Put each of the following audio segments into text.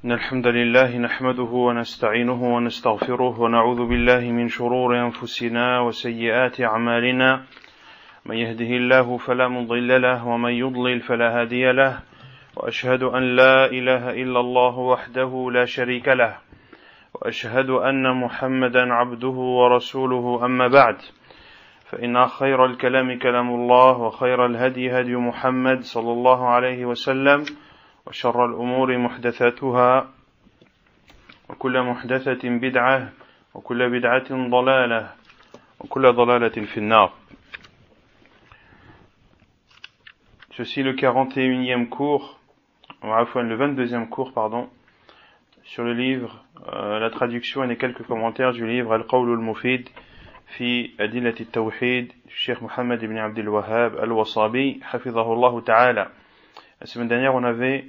إن الحمد لله نحمده ونستعينه ونستغفره ونعوذ بالله من شرور أنفسنا وسيئات أعمالنا من يهده الله فلا مضل له ومن يضلل فلا هادي له وأشهد أن لا إله إلا الله وحده لا شريك له وأشهد أن محمدا عبده ورسوله أما بعد فإن خير الكلام كلام الله وخير الهدي هدي محمد صلى الله عليه وسلم وشر الأمور محدثاتها وكل محدثة بدعة وكل بدعة ضلالة وكل ضلالة في النار. Ceci est le 41e cours, ou enfin le 22e cours, sur le livre, la traduction et les quelques commentaires du livre Al-Qawl al-Mufid fi Adillat al-Tawhid du Cheikh Mohammed ibn Abdul Wahhab al-Wasabi, hafidhahullah ta'ala. La semaine dernière, on avait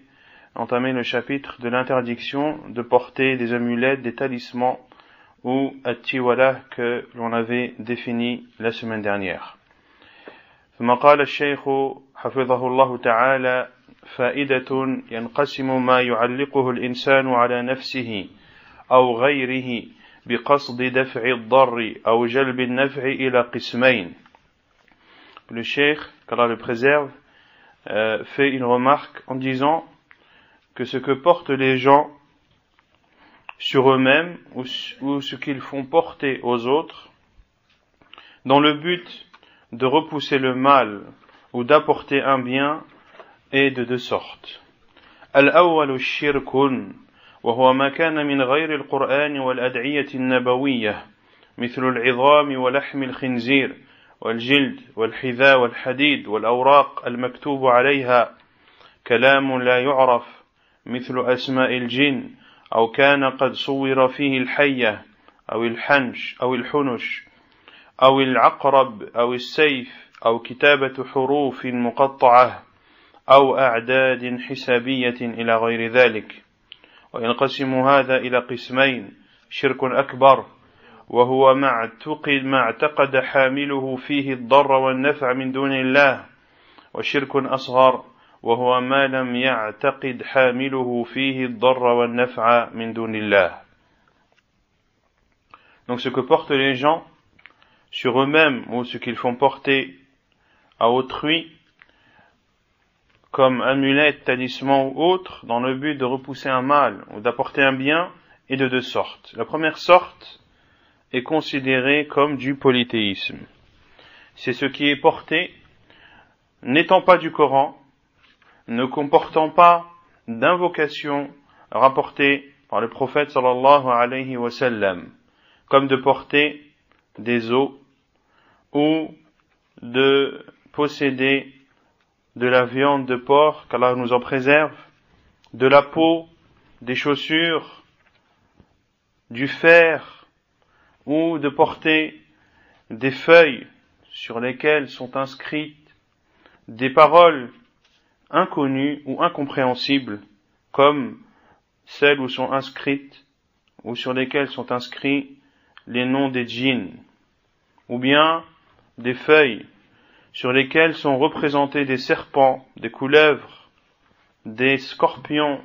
entamé le chapitre de l'interdiction de porter des amulettes, des talismans ou at-tiwala que l'on avait défini la semaine dernière. ثم قال الشيخ حفظه الله تعالى فائدة ينقسم ما يعلقه الإنسان على نفسه أو غيره بقصد دفع الضر أو جلب النفع إلى قسمين. Le cheikh, qu'Allah le préserve, fait une remarque en disant que ce que portent les gens sur eux-mêmes ou ce qu'ils font porter aux autres dans le but de repousser le mal ou d'apporter un bien est de deux sortes. الأول الشرك وهو ما كان من غير القرآن والأدعية النبوية مثل العظام ولحم الخنزير والجلد والحذاء والحديد والأوراق المكتوب عليها كلام لا يعرف مثل أسماء الجن أو كان قد صور فيه الحية أو الحنش أو الحنش أو العقرب أو السيف أو كتابة حروف مقطعة أو أعداد حسابية إلى غير ذلك. وينقسم هذا إلى قسمين: شرك أكبر وهو ما اعتقد حامله فيه الضر والنفع من دون الله، وشرك أصغر وهو ما لم يعتقد حامله فيه الضر والنفع من دون الله. Donc ce que portent les gens sur eux-mêmes ou ce qu'ils font porter à autrui comme amulette, talisman ou autre dans le but de repousser un mal ou d'apporter un bien est de deux sortes. La première sorte est considérée comme du polythéisme. C'est ce qui est porté n'étant pas du Coran, ne comportant pas d'invocation rapportée par le prophète sallallahu alayhi wa sallam, comme de porter des os ou de posséder de la viande de porc, qu'Allah nous en préserve, de la peau, des chaussures, du fer, ou de porter des feuilles sur lesquelles sont inscrites des paroles inconnues ou incompréhensibles, comme celles où sont inscrites ou sur lesquelles sont inscrits les noms des djinns, ou bien des feuilles sur lesquelles sont représentés des serpents, des couleuvres, des scorpions,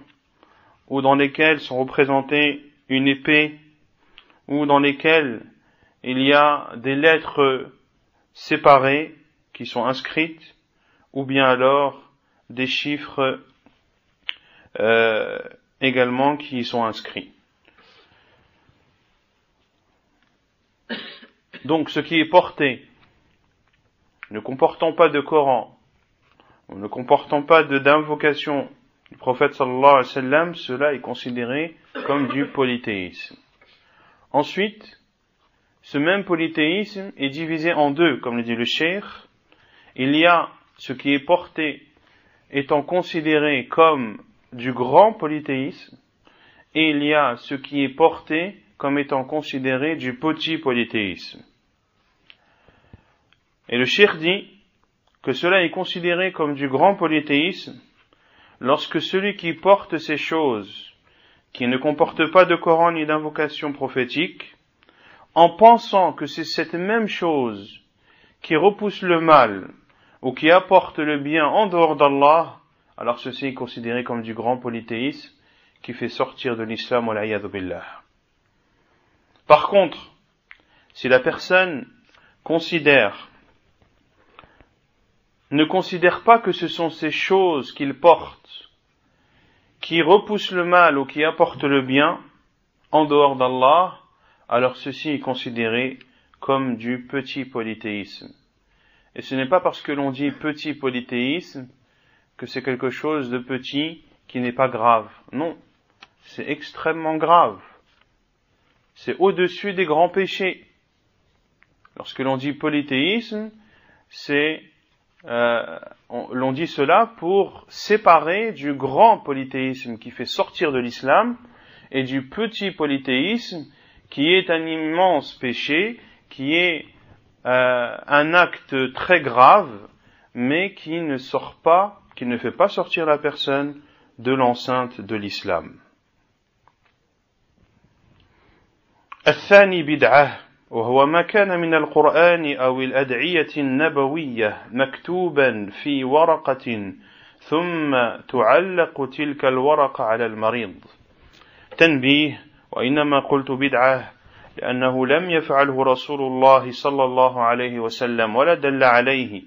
ou dans lesquelles sont représentés une épée, ou dans lesquelles il y a des lettres séparées qui sont inscrites, ou bien alors des chiffres également qui y sont inscrits. Donc ce qui est porté, ne comportant pas de Coran, ou ne comportant pas d'invocation du prophète sallallahu alayhi wa sallam, cela est considéré comme du polythéisme. Ensuite, ce même polythéisme est divisé en deux, comme le dit le cheikh. Il y a ce qui est porté étant considéré comme du grand polythéisme, et il y a ce qui est porté comme étant considéré du petit polythéisme. Et le cheikh dit que cela est considéré comme du grand polythéisme lorsque celui qui porte ces choses, qui ne comporte pas de Coran ni d'invocation prophétique, en pensant que c'est cette même chose qui repousse le mal ou qui apporte le bien en dehors d'Allah, alors ceci est considéré comme du grand polythéisme qui fait sortir de l'islam, wal iyadhu billah. Par contre, si la personne ne considère pas que ce sont ces choses qu'il porte qui repoussent le mal ou qui apportent le bien en dehors d'Allah, alors ceci est considéré comme du petit polythéisme. Et ce n'est pas parce que l'on dit petit polythéisme que c'est quelque chose de petit qui n'est pas grave. Non, c'est extrêmement grave. C'est au-dessus des grands péchés. Lorsque l'on dit polythéisme, l'on dit cela pour séparer du grand polythéisme qui fait sortir de l'islam et du petit polythéisme qui est un immense péché, qui est un acte très grave, mais qui ne fait pas sortir la personne de l'enceinte de l'islam. الثاني بدعة وهو ما كان من القرآن أو الأدعية النبوية مكتوبا في ورقة ثم تعلق تلك الورقة على المريض. تنبيه: وإنما قلت بدعة لأنه لم يفعله رسول الله صلى الله عليه وسلم ولا دل عليه،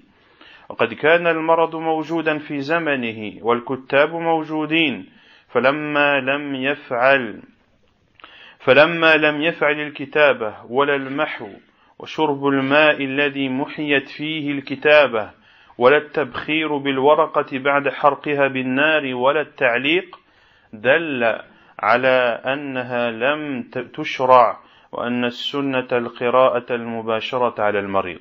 وقد كان المرض موجودا في زمنه والكتاب موجودين، فلما لم يفعل الكتابة ولا المحو وشرب الماء الذي محيت فيه الكتابة ولا التبخير بالورقة بعد حرقها بالنار ولا التعليق، دل على أنها لم تشرع وأن السنة القراءة المباشرة على المريض.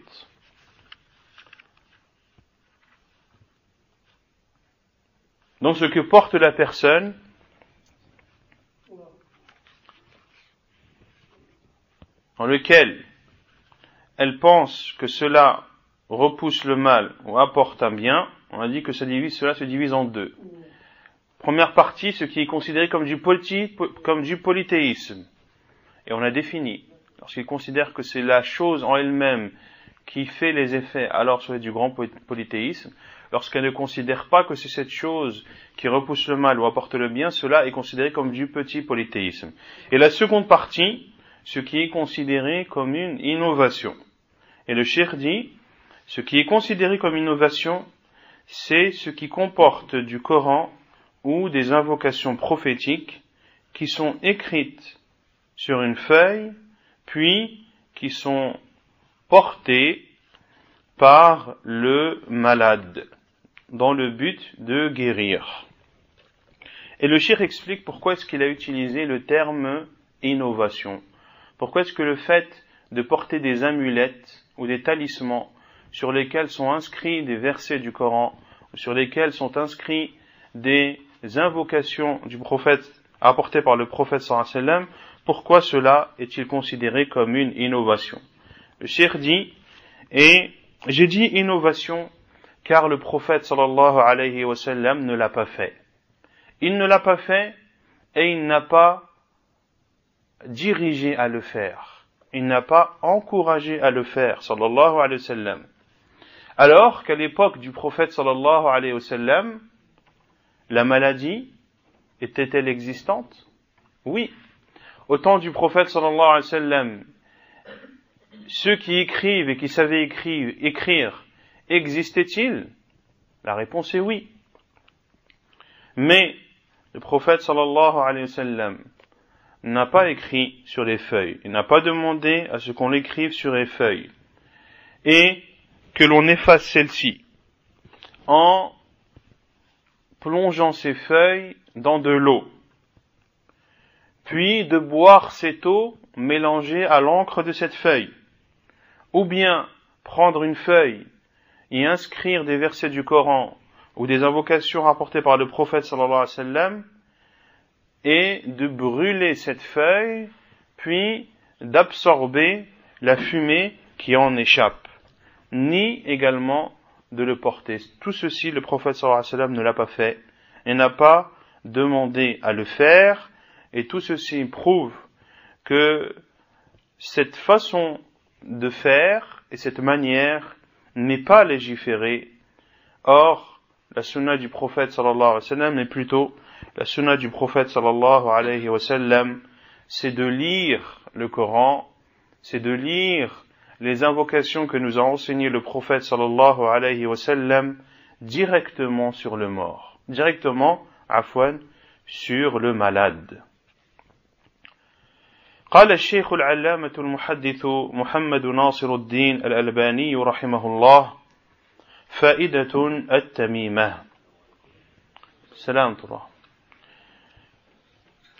Donc ce que porte la personne dans lequel elle pense que cela repousse le mal ou apporte un bien, on a dit que cela se divise en deux. Première partie, ce qui est considéré comme du polythéisme. Et on a défini, lorsqu'il considère que c'est la chose en elle-même qui fait les effets, alors c'est du grand polythéisme. Lorsqu'elle ne considère pas que c'est cette chose qui repousse le mal ou apporte le bien, cela est considéré comme du petit polythéisme. Et la seconde partie, ce qui est considéré comme une innovation. Et le cheikh dit, ce qui est considéré comme innovation, c'est ce qui comporte du Coran ou des invocations prophétiques qui sont écrites sur une feuille, puis qui sont portées par le malade, dans le but de guérir. Et le cheikh explique pourquoi est-ce qu'il a utilisé le terme innovation. Pourquoi est-ce que le fait de porter des amulettes ou des talismans sur lesquels sont inscrits des versets du Coran, ou sur lesquels sont inscrits des invocations du prophète apportées par le prophète sallallahu alayhi wa sallam, pourquoi cela est-il considéré comme une innovation? Le cheikh dit, et j'ai dit innovation car le prophète sallallahu alayhi wa sallam ne l'a pas fait. Il ne l'a pas fait et il n'a pas dirigé à le faire. Il n'a pas encouragé à le faire, sallallahu alayhi wa sallam. Alors qu'à l'époque du prophète sallallahu alayhi wa sallam, la maladie était-elle existante? Oui. Au temps du prophète sallallahu alayhi wa sallam, ceux qui écrivent et qui savaient écrire, existaient-ils? La réponse est oui. Mais le prophète sallallahu alayhi wa sallam n'a pas écrit sur les feuilles. Il n'a pas demandé à ce qu'on l'écrive sur les feuilles et que l'on efface celles-ci en plongeant ces feuilles dans de l'eau, puis de boire cette eau mélangée à l'encre de cette feuille, ou bien prendre une feuille et inscrire des versets du Coran ou des invocations rapportées par le prophète sallallahu alayhi wa sallam, et de brûler cette feuille, puis d'absorber la fumée qui en échappe, ni également de le porter. Tout ceci, le prophète sallallahu alayhi wa sallam ne l'a pas fait, et n'a pas demandé à le faire, et tout ceci prouve que cette façon de faire et cette manière n'est pas légiférée. Or, la sunna du prophète sallallahu alayhi wa sallam est plutôt la sunna du prophète sallallahu alayhi wa sallam, c'est de lire le Coran, c'est de lire les invocations que nous a enseignées le prophète sallallahu alayhi wa sallam directement sur le mort, directement, sur le malade. قال الشيخ العلامة المحدث محمد ناصر الدين الألباني رحمه الله فائدة التميمة. سلام الله.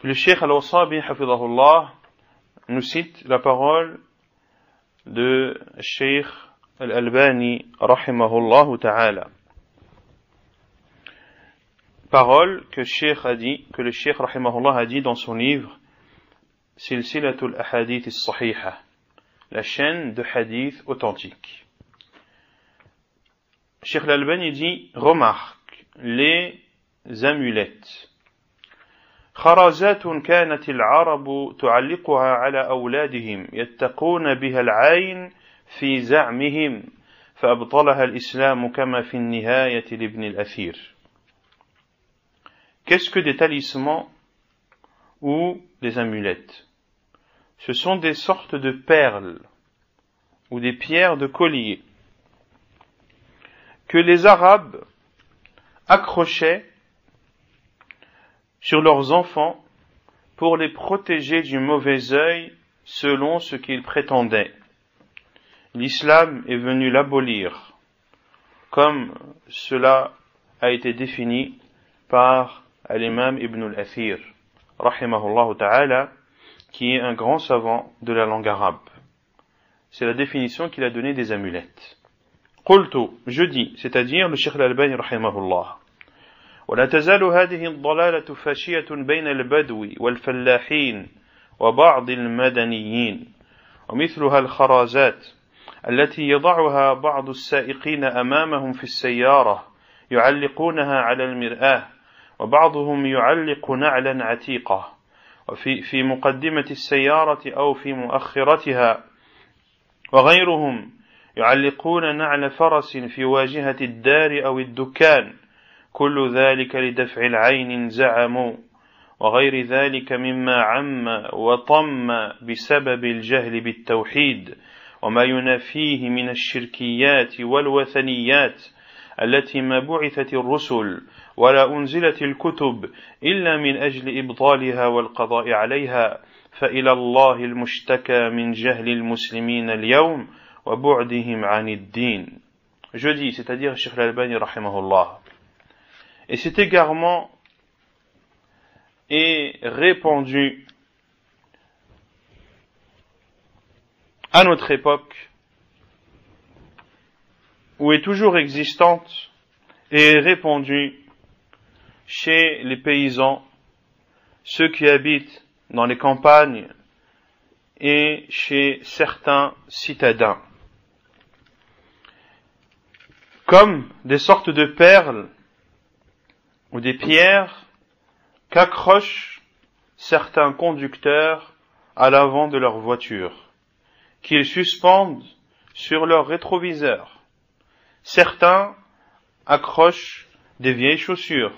Le Cheikh Al-Wasabi hafidhahullah nous cite la parole de Cheikh Al-Albani rahimahullah ta'ala. Parole que le Cheikh rahimahullah a dit dans son livre Silsilatul Ahadith as-Sahiha, la chaîne de hadith authentique. Cheikh Al-Albani dit, remarque, les amulettes. خرزات كانت العرب تعلقها على أولادهم يتقون بها العين في زعمهم فأبطلها الإسلام كما في النهاية لابن الأثير. Qu'est-ce que des talismans ou des amulettes? Ce sont des sortes de perles ou des pierres de collier que les Arabes accrochaient sur leurs enfants pour les protéger du mauvais œil selon ce qu'ils prétendaient. L'islam est venu l'abolir, comme cela a été défini par l'imam Ibn al-Athir, rahimahullah ta'ala, qui est un grand savant de la langue arabe. C'est la définition qu'il a donnée des amulettes. Qultu, je dis, c'est-à-dire le Cheikh Al-Albani rahimahullah. ولا تزال هذه الضلالة فاشية بين البدو والفلاحين وبعض المدنيين ومثلها الخرازات التي يضعها بعض السائقين أمامهم في السيارة يعلقونها على المرآة وبعضهم يعلق نعلا عتيقة وفي مقدمة السيارة أو في مؤخرتها وغيرهم يعلقون نعل فرس في واجهة الدار أو الدكان كل ذلك لدفع العين زعموا وغير ذلك مما عم وطم بسبب الجهل بالتوحيد وما ينافيه من الشركيات والوثنيات التي ما بعثت الرسل ولا أنزلت الكتب إلا من أجل إبطالها والقضاء عليها فإلى الله المشتكى من جهل المسلمين اليوم وبعدهم عن الدين. Je dis, c'est-à-dire Cheikh Al-Albani rahimahullah. Et cet égarement est répandu à notre époque, ou est toujours existante, et répandue chez les paysans, ceux qui habitent dans les campagnes, et chez certains citadins. Comme des sortes de perles ou des pierres qu'accrochent certains conducteurs à l'avant de leur voiture, qu'ils suspendent sur leur rétroviseur. Certains accrochent des vieilles chaussures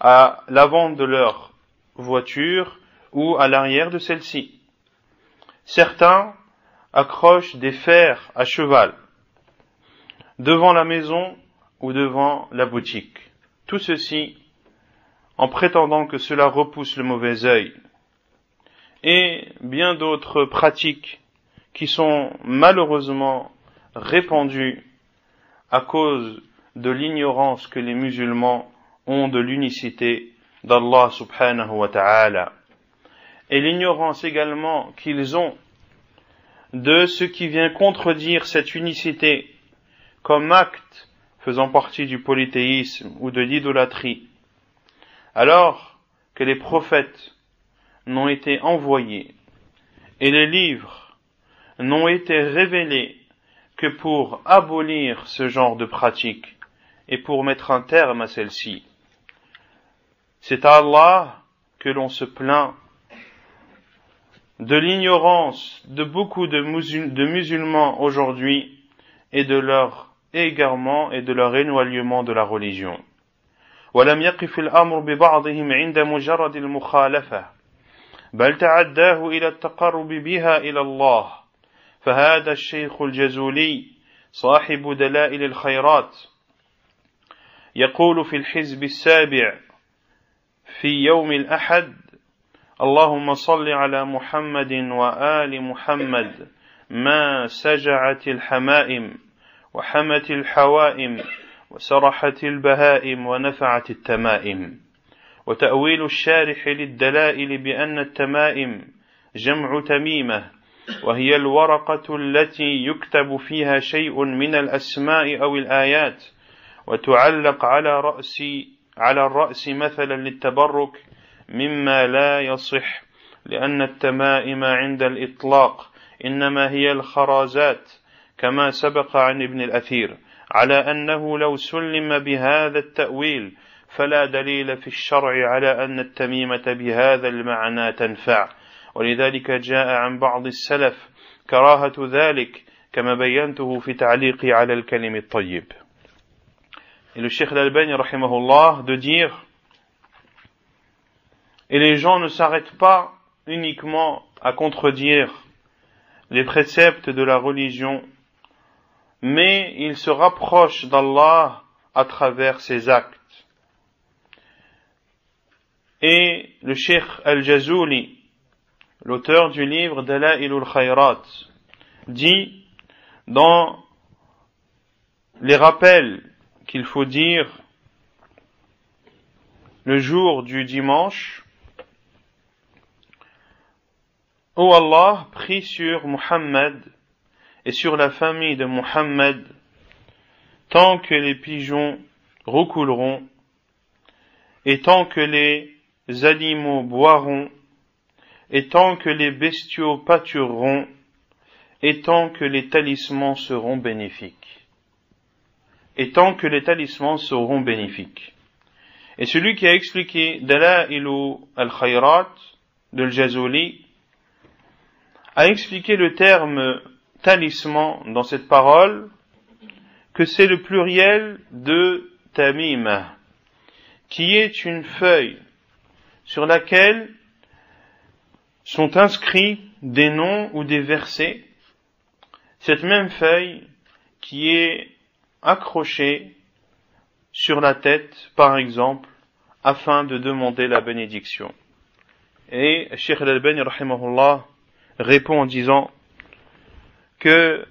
à l'avant de leur voiture ou à l'arrière de celle-ci. Certains accrochent des fers à cheval devant la maison ou devant la boutique. Tout ceci en prétendant que cela repousse le mauvais œil. Et bien d'autres pratiques qui sont malheureusement répandues à cause de l'ignorance que les musulmans ont de l'unicité d'Allah subhanahu wa ta'ala. Et l'ignorance également qu'ils ont de ce qui vient contredire cette unicité comme acte faisant partie du polythéisme ou de l'idolâtrie. Alors que les prophètes n'ont été envoyés et les livres n'ont été révélés que pour abolir ce genre de pratique et pour mettre un terme à celle-ci. C'est à Allah que l'on se plaint de l'ignorance de beaucoup de musulmans aujourd'hui et de leur égarement et de leur éloignement de la religion. ولم يقف الأمر ببعضهم عند مجرد المخالفة بل تعداه إلى التقرب بها إلى الله فهذا الشيخ الجزولي صاحب دلائل الخيرات يقول في الحزب السابع في يوم الأحد اللهم صل على محمد وآل محمد ما سجعت الحمائم وحمت الحوائم وسرحت البهائم ونفعت التمائم وتأويل الشارح للدلائل بأن التمائم جمع تميمة وهي الورقة التي يكتب فيها شيء من الأسماء أو الآيات وتعلق على الرأس مثلا للتبرك مما لا يصح لأن التمائم عند الإطلاق إنما هي الخرازات كما سبق عن ابن الأثير على أنه لو سلم بهذا التأويل فلا دليل في الشرع على أن التميمة بهذا المعنى تنفع ولذلك جاء عن بعض السلف كراهة ذلك كما بينته في تعليقي على الكلم الطيب. Et le Cheikh Al-Albani rahimahullah de dire et les gens ne s'arrêtent pas uniquement à contredire les préceptes de la religion mais ils se rapprochent d'Allah à travers ses actes. Et le Cheikh Al-Jazuli, l'auteur du livre Dalailul Khayrat, dit dans les rappels qu'il faut dire le jour du dimanche, ô Allah, prie sur Muhammad et sur la famille de Muhammad tant que les pigeons roucouleront et tant que les animaux boiront et tant que les bestiaux pâtureront et tant que les talismans seront bénéfiques. Et tant que les talismans seront bénéfiques. Et celui qui a expliqué Dalailu al-Khayrat de Al-Jazuli a expliqué le terme talisman dans cette parole que c'est le pluriel de tamima qui est une feuille sur laquelle sont inscrits des noms ou des versets, cette même feuille qui est accrochée sur la tête, par exemple, afin de demander la bénédiction. Et Cheikh Al-Albani rahimahullah répond en disant que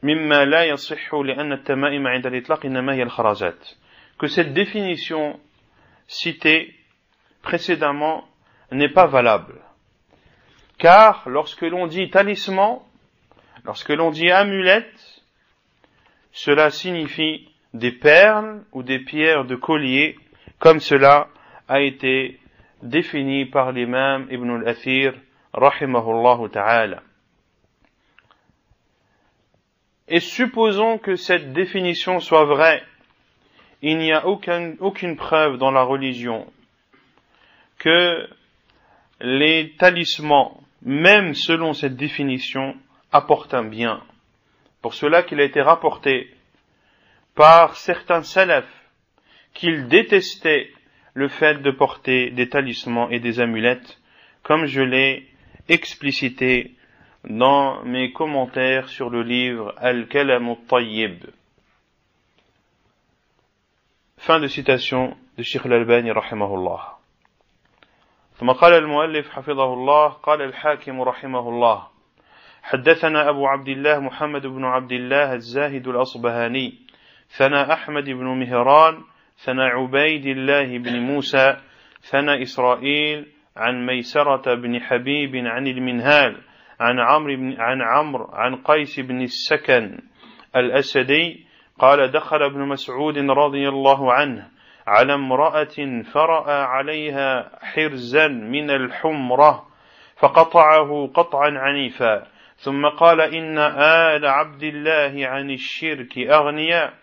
مما لا يصح لأن التمائم عند الإطلاق إنما هي الخرازات, que cette définition citée précédemment n'est pas valable. Car lorsque l'on dit talisman, lorsque l'on dit amulette, cela signifie des perles ou des pierres de collier, comme cela a été défini par l'imam Ibn al-Athir, rahimahullah ta'ala. Et supposons que cette définition soit vraie, il n'y a aucune preuve dans la religion que les talismans, même selon cette définition, apportent un bien. Pour cela qu'il a été rapporté par certains salafs qu'ils détestaient le fait de porter des talismans et des amulettes, comme je l'ai explicité dans mes commentaires sur le livre Al-Kalam al-Tayyib. Fin de citation de Cheikh Al-Albani rahimahullah. ثم قال المؤلف حفظه الله قال الحاكم رحمه الله حدثنا أبو عبد الله محمد بن عبد الله الزاهد الأصبهاني ثنا أحمد بن مهران ثنا عبيد الله بن موسى ثنا إسرائيل عن ميسرة بن حبيب عن المنهال عن عمرو عن قيس بن السكن الأسدي قال دخل ابن مسعود رضي الله عنه على امرأة فرأى عليها حرزا من الحمرة فقطعه قطعا عنيفا ثم قال إن آل عبد الله عن الشرك أغنياء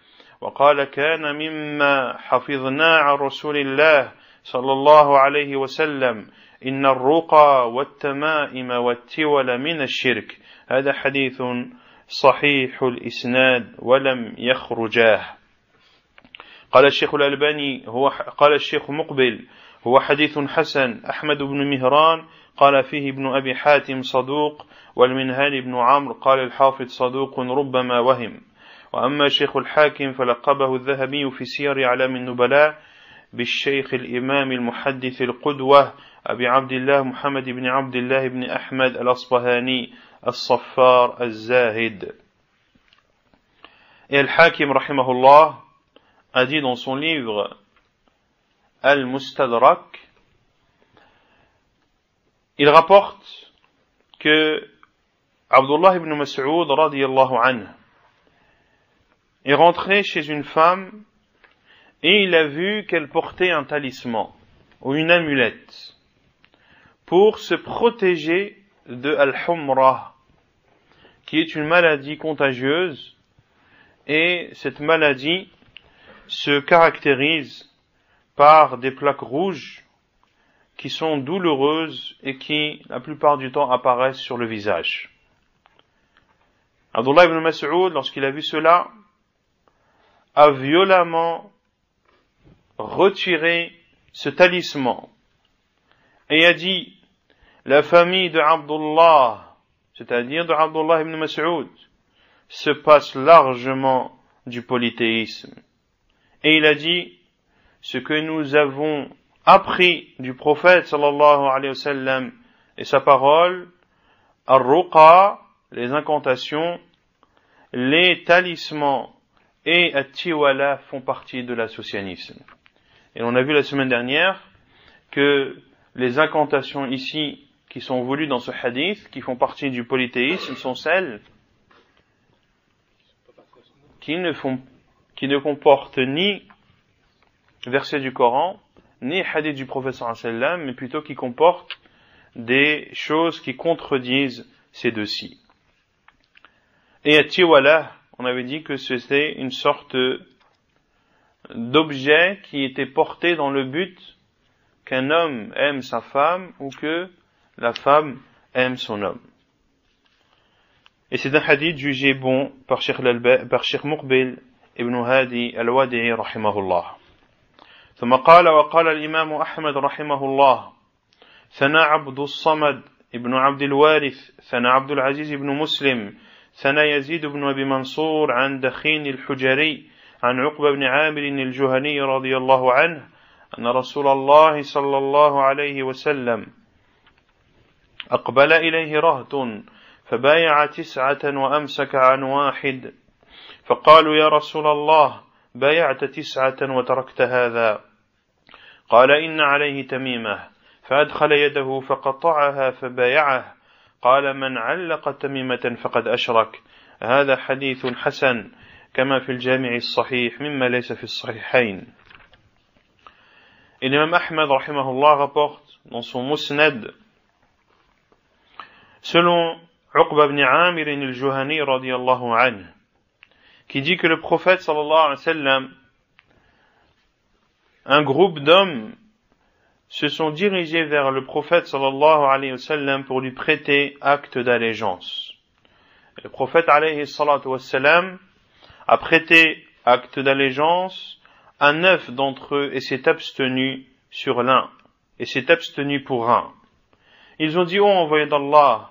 وقال كان مما حفظنا عن رسول الله صلى الله عليه وسلم إن الرقى والتمائم والتول من الشرك. هذا حديث صحيح الإسناد ولم يخرجاه. قال الشيخ الألباني قال الشيخ مقبل هو حديث حسن. أحمد بن مهران قال فيه ابن أبي حاتم صدوق، والمنهال بن عمرو قال الحافظ صدوق ربما وهم. وأما الشيخ الحاكم فلقبه الذهبي في سير أعلام النبلاء بالشيخ الإمام المحدث القدوة أبي عبد الله محمد بن عبد الله بن أحمد الأصبهاني الصفار الزاهد. Et Al-Hakim rahimahullah a dit dans son livre Al-Mustadrak, il rapporte que Abdullah ibn Mas'ud radiyallahu anhu est rentré chez une femme et il a vu qu'elle portait un talisman ou une amulette pour se protéger de Al-Humra, qui est une maladie contagieuse, et cette maladie se caractérise par des plaques rouges qui sont douloureuses et qui, la plupart du temps, apparaissent sur le visage. Abdullah ibn Mas'ud, lorsqu'il a vu cela, a violemment retiré ce talisman et a dit: la famille de Abdullah, c'est-à-dire de Abdullah ibn Mas'ud, se passe largement du polythéisme. Et il a dit: ce que nous avons appris du prophète sallallahu alayhi wa sallam et sa parole, ar-ruqa, les incantations, les talismans et at-tiwala font partie de l'associanisme. Et on a vu la semaine dernière que les incantations ici qui sont voulues dans ce hadith, qui font partie du polythéisme, sont celles qui ne comportent ni verset du Coran, ni hadith du prophète sallallahu alayhi wa sallam, mais plutôt qui comportent des choses qui contredisent ces deux-ci. Et at-tiwala, on avait dit que c'était une sorte d'objet qui était porté dans le but qu'un homme aime sa femme ou que la femme aime son homme. Et c'est un hadith jugé bon par Cheikh Muqbil ibn Hadi al-Wadi'i rahimahullah. ثم قال وقال الإمام أحمد رحمه الله: ثنى عبد الصمد ابن عبد الوارث ثنى عبد العزيز بن مسلم ثنى يزيد بن أبي منصور عن دخين الحجري عن عقبة بن عامر الجهني رضي الله عنه أن رسول الله صلى الله عليه وسلم أقبل إليه رهط فبايع 9 وأمسك عن 1 فقالوا: يا رسول الله بايعت 9 وتركت هذا؟ قال: إن عليه تميمة. فأدخل يده فقطعها فبايعه. قال: من علق تميمة فقد أشرك. هذا حديث حسن كما في الجامع الصحيح مما ليس في الصحيحين. Et l'imam Ahmad rahimahullah rapporte dans son Musnad, selon Uqba ibn Amir al-Juhani radiyallahu anhu, qui dit que le prophète sallallahu alayhi wa sallam, un groupe d'hommes se sont dirigés vers le prophète sallallahu alayhi wa sallam pour lui prêter acte d'allégeance. Le prophète alayhi salatu wa sallam a prêté acte d'allégeance à 9 d'entre eux et s'est abstenu sur l'un, et s'est abstenu pour un. Ils ont dit: ô envoyé d'Allah,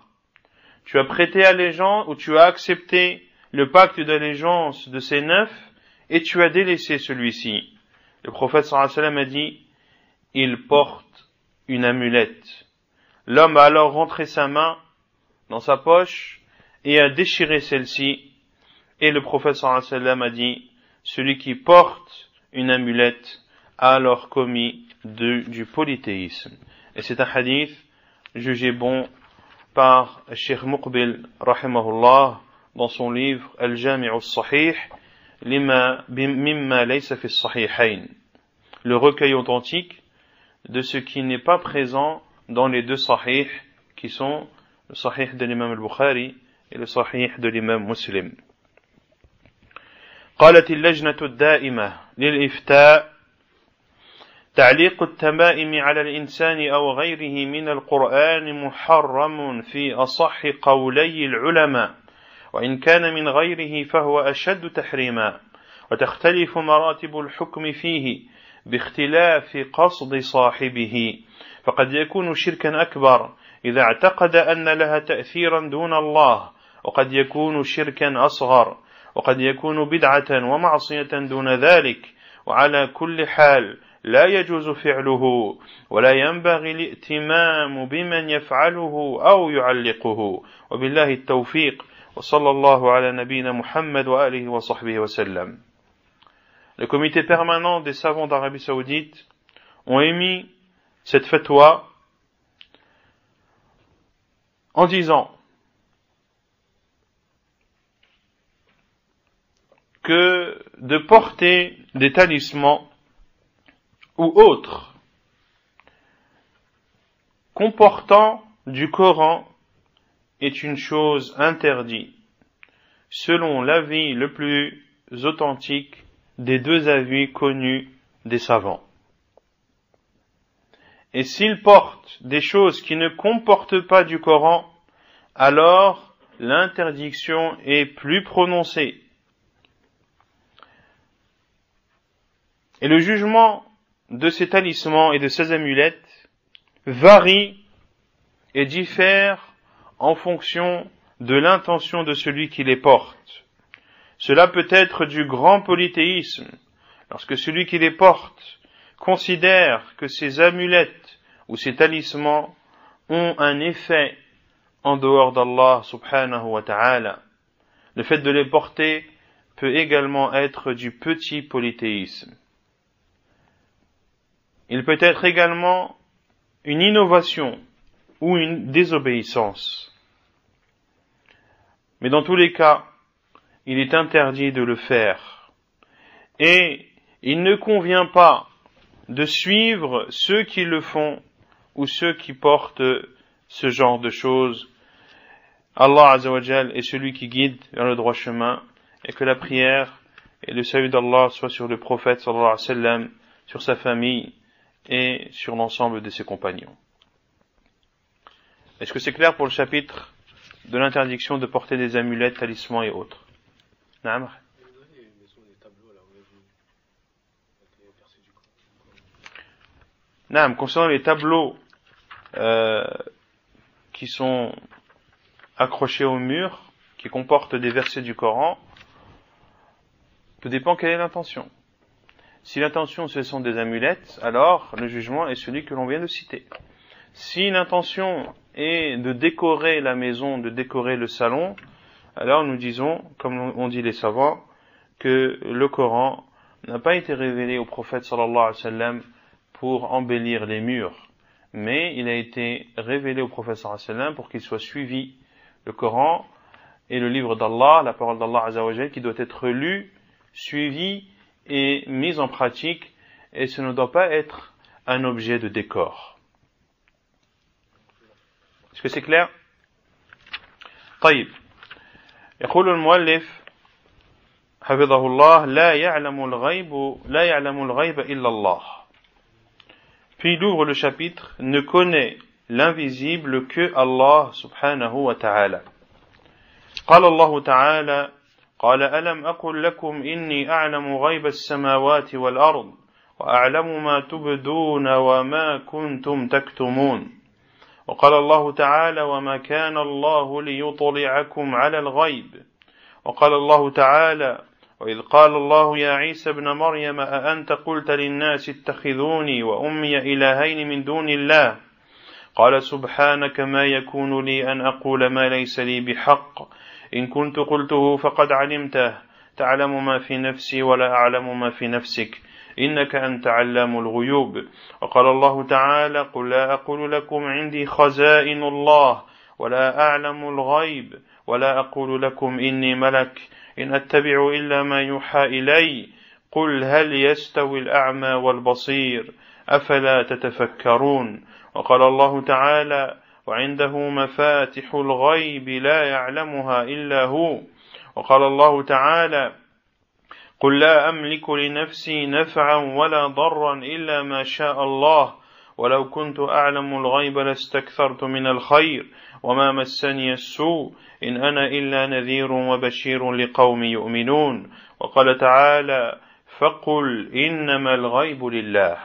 tu as prêté allégeance, ou tu as accepté le pacte d'allégeance de ces 9, et tu as délaissé celui-ci. Le prophète sallallahu alayhi wa sallam a dit: il porte une amulette. L'homme a alors rentré sa main dans sa poche et a déchiré celle-ci, et le prophète sallallahu alayhi wa sallam a dit: celui qui porte une amulette a alors commis du polythéisme. Et c'est un hadith jugé bon par Cheikh Muqbil rahimahullah dans son livre Al-Jami' al-Sahih mimma laysa fi as-sahihayn, le recueil authentique de ce qui n'est pas présent dans les 2 sahih qui sont le sahih de l'imam al-Bukhari et le sahih de l'imam Muslim. قالت اللجنة الدائمة للإفتاء: تعليق التمائم على الإنسان أو غيره من القرآن محرم في أصح قولي العلماء، وإن كان من غيره فهو أشد تحريما، وتختلف مراتب الحكم فيه باختلاف قصد صاحبه، فقد يكون شركا أكبر إذا اعتقد أن لها تأثيرا دون الله، وقد يكون شركا أصغر، وقد يكون بدعة ومعصية دون ذلك. وعلى كل حال لا يجوز فعله، ولا ينبغي الائتمام بمن يفعله أو يعلقه. وبالله التوفيق، وصلى الله على نبينا محمد وآله وصحبه وسلم. Le comité permanent des savants d'Arabie Saoudite ont émis cette fatwa en disant que de porter des talismans ou autres comportant du Coran est une chose interdite, selon l'avis le plus authentique des deux avis connus des savants. Et s'ils portent des choses qui ne comportent pas du Coran, alors l'interdiction est plus prononcée. Et le jugement de ces talismans et de ces amulettes varie et diffère en fonction de l'intention de celui qui les porte. Cela peut être du grand polythéisme, lorsque celui qui les porte considère que ces amulettes ou ces talismans ont un effet en dehors d'Allah subhanahu wa ta'ala. Le fait de les porter peut également être du petit polythéisme. Il peut être également une innovation ou une désobéissance. Mais dans tous les cas, il est interdit de le faire. Et il ne convient pas de suivre ceux qui le font ou ceux qui portent ce genre de choses. Allah Azza wa Jal est celui qui guide vers le droit chemin, et que la prière et le salut d'Allah soient sur le prophète sallallahu alayhi wa sallam, sur sa famille et sur l'ensemble de ses compagnons. Est-ce que c'est clair pour le chapitre de l'interdiction de porter des amulettes, talismans et autres? Naam. Naam, concernant les tableaux qui sont accrochés au mur, qui comportent des versets du Coran, tout dépend quelle est l'intention. Si l'intention ce sont des amulettes, alors le jugement est celui que l'on vient de citer. Si l'intention est de décorer la maison, de décorer le salon, alors nous disons, comme on dit les savants, que le Coran n'a pas été révélé au prophète sallallahu alayhi wa sallam pour embellir les murs, mais il a été révélé au prophète sallallahu alayhi wa sallam pour qu'il soit suivi. Le Coran est le livre d'Allah, la parole d'Allah Azza wa Jal, qui doit être lu, suivi et mise en pratique, et ce ne doit pas être un objet de décor. Est-ce que c'est clair? طيب. يقول المؤلف حفظه الله لا يعلم الغيب إلا الله. Puis il ouvre le chapitre, ne connaît l'invisible que Allah subhanahu wa ta'ala. قال الله تعالى قال ألم أقل لكم إني أعلم غيب السماوات والأرض وأعلم ما تبدون وما كنتم تكتمون. وقال الله تعالى وما كان الله ليطلعكم على الغيب. وقال الله تعالى وإذ قال الله يا عيسى ابن مريم أأنت قلت للناس اتخذوني وأمي إلهين من دون الله قال سبحانك ما يكون لي أن أقول ما ليس لي بحق إن كنت قلته فقد علمته تعلم ما في نفسي ولا أعلم ما في نفسك إنك أنت علام الغيوب. وقال الله تعالى قل لا أقول لكم عندي خزائن الله ولا أعلم الغيب ولا أقول لكم إني ملك إن أتبع إلا ما يوحى إلي قل هل يستوي الأعمى والبصير أفلا تتفكرون. وقال الله تعالى وعنده مفاتح الغيب لا يعلمها إلا هو. وقال الله تعالى قل لا أملك لنفسي نفعا ولا ضرا إلا ما شاء الله ولو كنت أعلم الغيب لاستكثرت من الخير وما مسني السوء إن أنا إلا نذير وبشير لقوم يؤمنون وقال تعالى فقل إنما الغيب لله.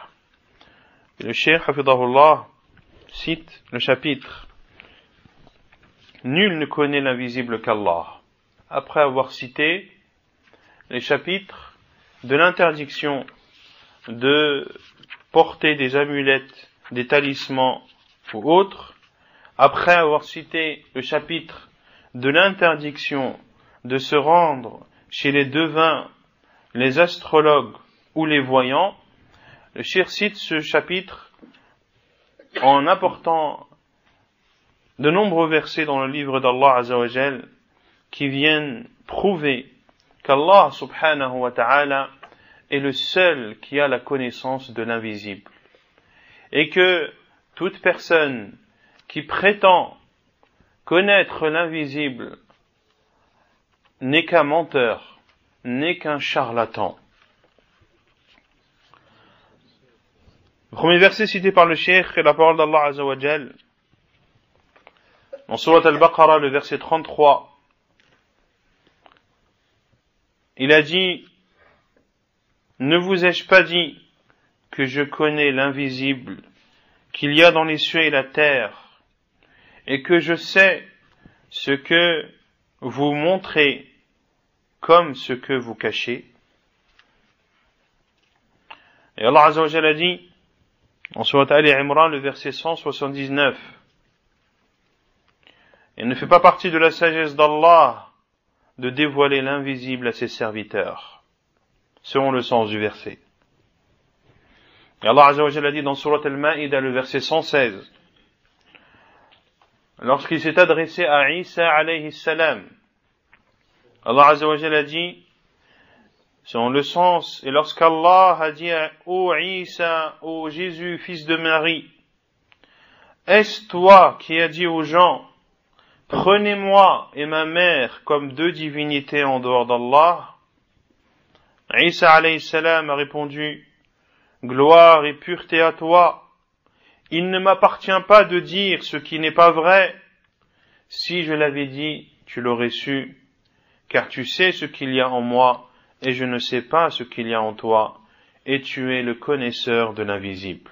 Le Cheikh Hafidahullah cite le chapitre Nul ne connaît l'invisible qu'Allah, après avoir cité les chapitres de l'interdiction de porter des amulettes, des talismans ou autres, après avoir cité le chapitre de l'interdiction de se rendre chez les devins, les astrologues ou les voyants, le Cheikh cite ce chapitre en apportant de nombreux versets dans le livre d'Allah Azza wa Jal qui viennent prouver qu'Allah subhanahu wa ta'ala est le seul qui a la connaissance de l'invisible et que toute personne qui prétend connaître l'invisible n'est qu'un menteur, n'est qu'un charlatan. Le premier verset cité par le Cheikh est la parole d'Allah Azza wa Jal dans Surat Al-Baqarah, le verset 33. Il a dit: Ne vous ai-je pas dit que je connais l'invisible, qu'il y a dans les cieux et la terre, et que je sais ce que vous montrez comme ce que vous cachez? Et Allah Azza wa Jalla a dit, en Surat Ali Imran, le verset 179, il ne fait pas partie de la sagesse d'Allah de dévoiler l'invisible à ses serviteurs, selon le sens du verset. Et Allah Azza wa Jalla a dit dans Surat Al-Ma'idah, le verset 116, lorsqu'il s'est adressé à Isa alayhi salam, Allah Azza wa Jalla a dit, selon le sens, et lorsqu'Allah a dit ô Isa, ô Jésus, fils de Marie, est-ce toi qui as dit aux gens, prenez-moi et ma mère comme deux divinités en dehors d'Allah? Isa alayhi salam a répondu, gloire et pureté à toi, il ne m'appartient pas de dire ce qui n'est pas vrai. Si je l'avais dit, tu l'aurais su, car tu sais ce qu'il y a en moi, et je ne sais pas ce qu'il y a en toi, et tu es le connaisseur de l'invisible.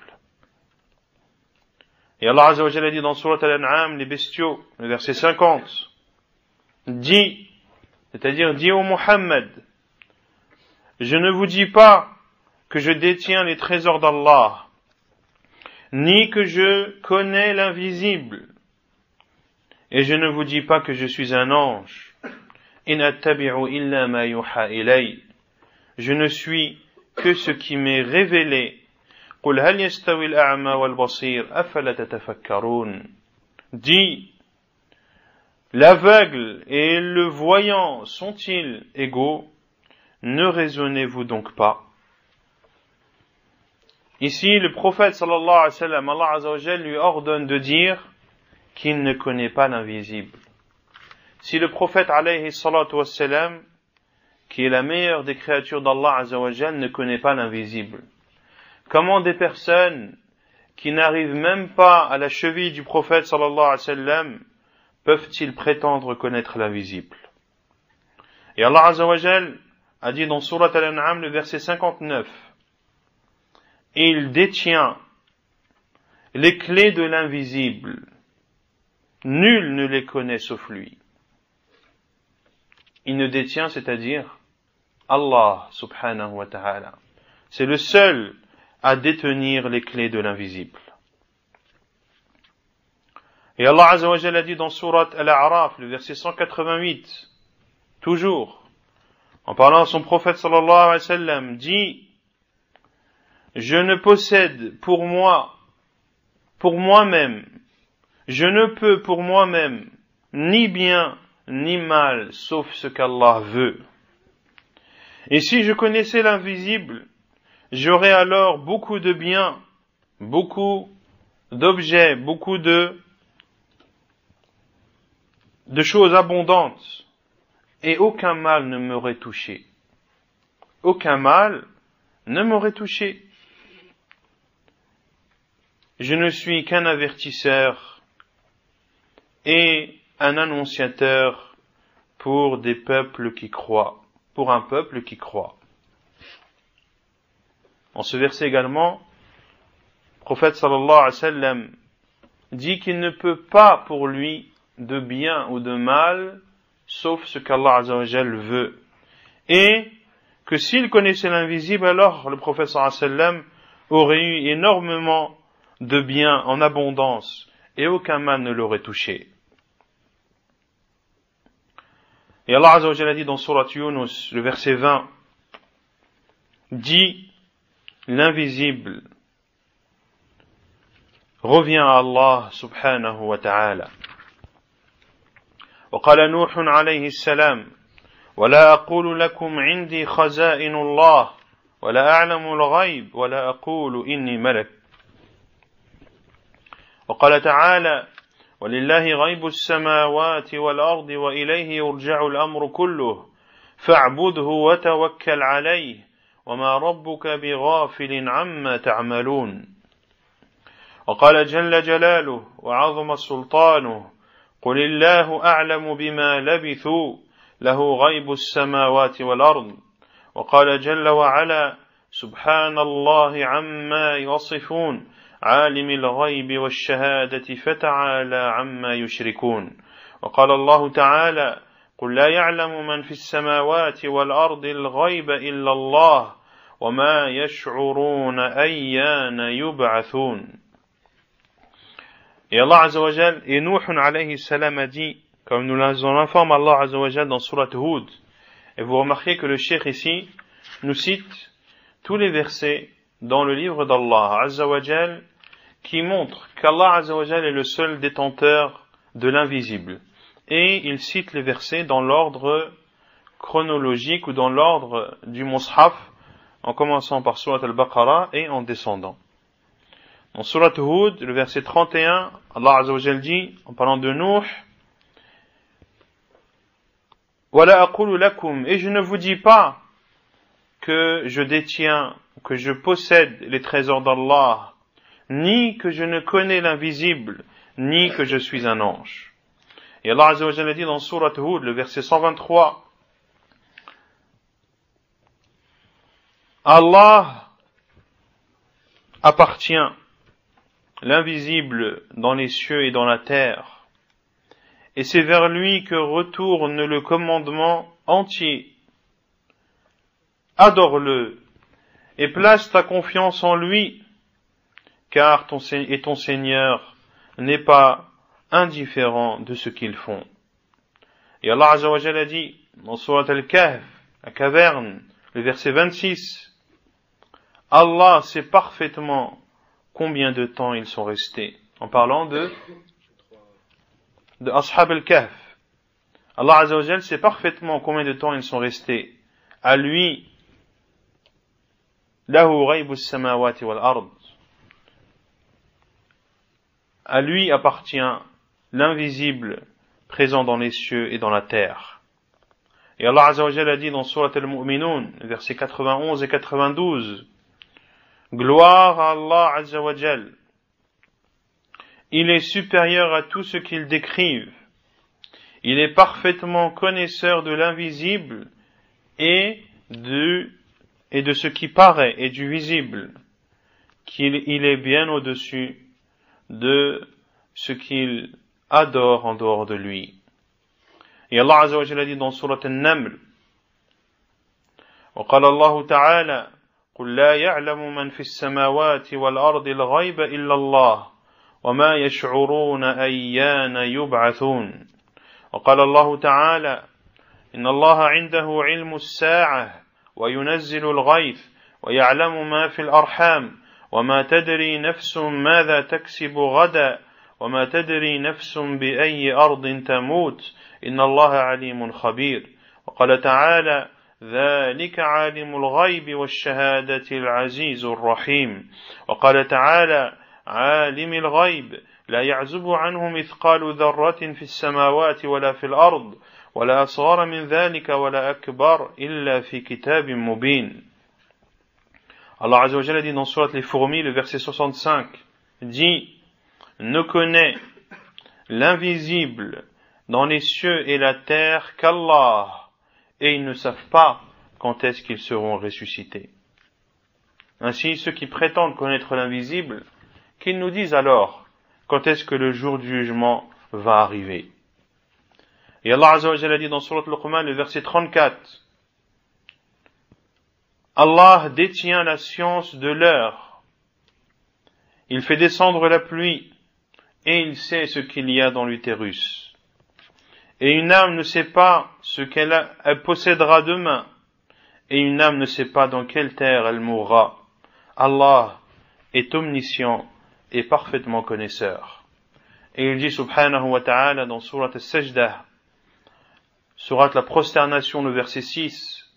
Et Allah Azza wa Jalla dit dans Surat Al-An'am, les bestiaux, le verset 50, dis, c'est-à-dire dis ô Muhammad, je ne vous dis pas que je détiens les trésors d'Allah, ni que je connais l'invisible, et je ne vous dis pas que je suis un ange. In attabi'u illa ma yuha ilay. Je ne suis que ce qui m'est révélé. Qul hal yastawi al-a'ma wal-basir afala tatafakkarun. Dis, l'aveugle et le voyant sont-ils égaux? Ne raisonnez-vous donc pas? Ici, le prophète sallallahu alayhi wa sallam, Allah Azza wa Jalla lui ordonne de dire qu'il ne connaît pas l'invisible. Si le prophète alayhi salatu wa sallam, qui est la meilleure des créatures d'Allah Azza wa Jalla, ne connaît pas l'invisible, comment des personnes qui n'arrivent même pas à la cheville du prophète sallallahu alayhi wa sallam peuvent-ils prétendre connaître l'invisible? Et Allah Azza wa Jalla a dit dans Surat Al-An'am, le verset 59, il détient les clés de l'invisible. Nul ne les connaît sauf lui. Il ne détient, c'est-à-dire Allah subhanahu wa ta'ala. C'est le seul à détenir les clés de l'invisible. Et Allah Azza wa Jalla dit dans Surat Al-A'raf, le verset 188, toujours, en parlant à son prophète sallallahu alayhi wa sallam, dit, je ne possède pour moi-même, je ne peux pour moi-même, ni bien, ni mal, sauf ce qu'Allah veut. Et si je connaissais l'invisible, j'aurais alors beaucoup de biens, beaucoup d'objets, beaucoup de choses abondantes, et aucun mal ne m'aurait touché. Aucun mal ne m'aurait touché. je ne suis qu'un avertisseur et un annonciateur pour des peuples qui croient, pour un peuple qui croit. En ce verset également, le prophète sallallahu alayhi wa sallam dit qu'il ne peut pas pour lui de bien ou de mal, sauf ce qu'Allah azza wa jal veut. Et que s'il connaissait l'invisible, alors le prophète sallallahu alayhi wa sallam aurait eu énormément de bien en abondance et aucun mal ne l'aurait touché. Et Allah azza wa jal a dit dans Surat Yunus, le verset 20, dit l'invisible revient à Allah subhanahu wa ta'ala. وقال نوح عليه السلام ولا أقول لكم عندي خزائن الله ولا أعلم الغيب ولا أقول إني ملك. وقال تعالى ولله غيب السماوات والأرض وإليه يرجع الأمر كله فاعبده وتوكل عليه وما ربك بغافل عما تعملون. وقال جل جلاله وعظم سلطانه قل الله أعلم بما لبثوا له غيب السماوات والأرض. وقال جل وعلا سبحان الله عما يصفون عالم الغيب والشهادة فتعالى عما يشركون. وقال الله تعالى قل لا يعلم من في السماوات والأرض الغيب إلا الله وما يشعرون أيان يبعثون. Et Allah Azza wa Jal, et Nuh alayhi salam a dit, comme nous l'informe Allah Azza wa Jal dans Surat Hud, et vous remarquez que le cheikh ici nous cite tous les versets dans le livre d'Allah Azza wa Jal qui montrent qu'Allah Azza wa Jal est le seul détenteur de l'invisible. Et il cite les versets dans l'ordre chronologique ou dans l'ordre du Mus'haf, en commençant par Surat al-Baqarah et en descendant. Dans Surat Hud, le verset 31, Allah Azza wa Jal dit, en parlant de Nuh, Wala aqulu lakum, et je ne vous dis pas que je détiens, que je possède les trésors d'Allah, ni que je ne connais l'invisible, ni que je suis un ange. Et Allah Azza wa Jal a dit dans Surat Hud, le verset 123, Allah appartient l'invisible dans les cieux et dans la terre, et c'est vers lui que retourne le commandement entier. Adore-le et place ta confiance en lui, car ton Seigneur n'est pas indifférent de ce qu'ils font. Et Allah Azza wa Jalla a dit dans Surat Al-Kahf, la caverne, le verset 26, Allah sait parfaitement combien de temps ils sont restés, en parlant de Ashab al-Kahf. Allah Azza wa Jal sait parfaitement combien de temps ils sont restés. À lui, lahu ghaybu as-samawati wal ard. À lui appartient l'invisible présent dans les cieux et dans la terre. Et Allah Azza wa Jal a dit dans Surat al-Mu'minun, versets 91 et 92, Gloire à Allah Azza wa Jal. Il est supérieur à tout ce qu'ils décrivent. Il est parfaitement connaisseur de l'invisible et de ce qui paraît et du visible. Il est bien au-dessus de ce qu'il adore en dehors de lui. Et Allah Azza wa Jal a dit dans Surat An-Naml, وقال الله تعالى قل لا يعلم من في السماوات والأرض الغيب إلا الله وما يشعرون أيان يبعثون. وقال الله تعالى إن الله عنده علم الساعة وينزل الغيث ويعلم ما في الأرحام وما تدري نفس ماذا تكسب غدا وما تدري نفس بأي أرض تموت إن الله عليم خبير. وقال تعالى ذلك عالم الغيب والشهادة العزيز الرحيم. وقال تعالى عالم الغيب لا يعزب عنه مثقال ذرة في السماوات ولا في الأرض ولا أصغر من ذلك ولا أكبر إلا في كتاب مبين. Allah Azza wa Jalla dit dans Surat les fourmis, le verset 65, dit, ne connaît l'invisible dans les cieux et la terre qu'Allah, et ils ne savent pas quand est-ce qu'ils seront ressuscités. Ainsi, ceux qui prétendent connaître l'invisible, qu'ils nous disent alors quand est-ce que le jour du jugement va arriver. Et Allah Azza wa Jalla dit dans Surat Luqman, le verset 34, Allah détient la science de l'heure. Il fait descendre la pluie et il sait ce qu'il y a dans l'utérus. Et une âme ne sait pas ce qu'elle possédera demain. Et une âme ne sait pas dans quelle terre elle mourra. Allah est omniscient et parfaitement connaisseur. Et il dit subhanahu wa ta'ala dans Surat As-Sajdah, Surat la prosternation, le verset 6,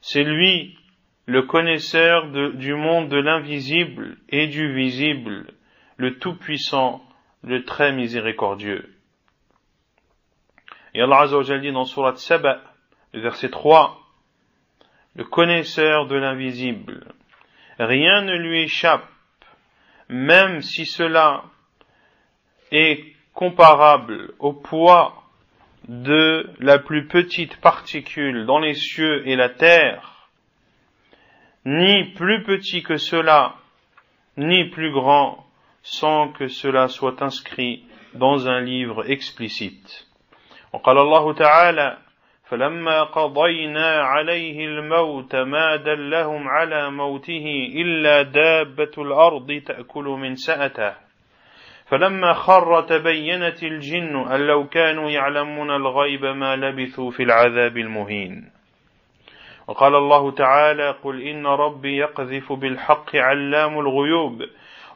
c'est lui le connaisseur du monde de l'invisible et du visible, le tout-puissant, le très miséricordieux. Et Allah Azza wa Jalla dit dans Surat Saba, le verset 3, le connaisseur de l'invisible. Rien ne lui échappe, même si cela est comparable au poids de la plus petite particule dans les cieux et la terre, ni plus petit que cela, ni plus grand, sans que cela soit inscrit dans un livre explicite. وقال الله تعالى فلما قضينا عليه الموت ما دلهم على موته إلا دابة الأرض تأكل من سأته فلما خر تبينت الجن أن لو كانوا يعلمون الغيب ما لبثوا في العذاب المهين وقال الله تعالى قل إن ربي يقذف بالحق علام الغيوب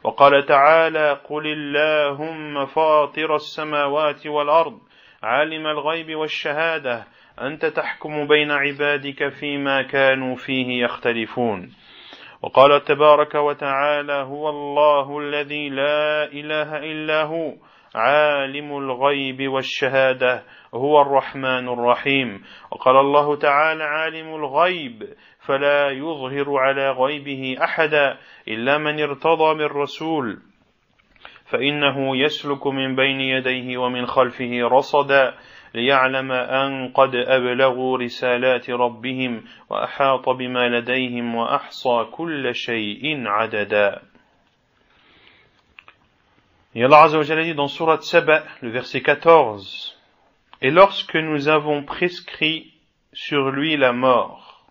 وقال تعالى قل اللهم فاطر السماوات والأرض عالم الغيب والشهادة أنت تحكم بين عبادك فيما كانوا فيه يختلفون وقال تبارك وتعالى هو الله الذي لا إله إلا هو عالم الغيب والشهادة هو الرحمن الرحيم وقال الله تعالى عالم الغيب فلا يظهر على غيبه أحدا إلا من ارتضى من رسول فإنه يسلك من بين يديه ومن خلفه رصدا ليعلم أن قد أبلغوا رسالات ربهم وأحاط بما لديهم وأحصى كل شيء عددا. Et Allah Azza wa Jalla dit dans Surat Saba, le verset 14, et lorsque nous avons prescrit sur lui la mort,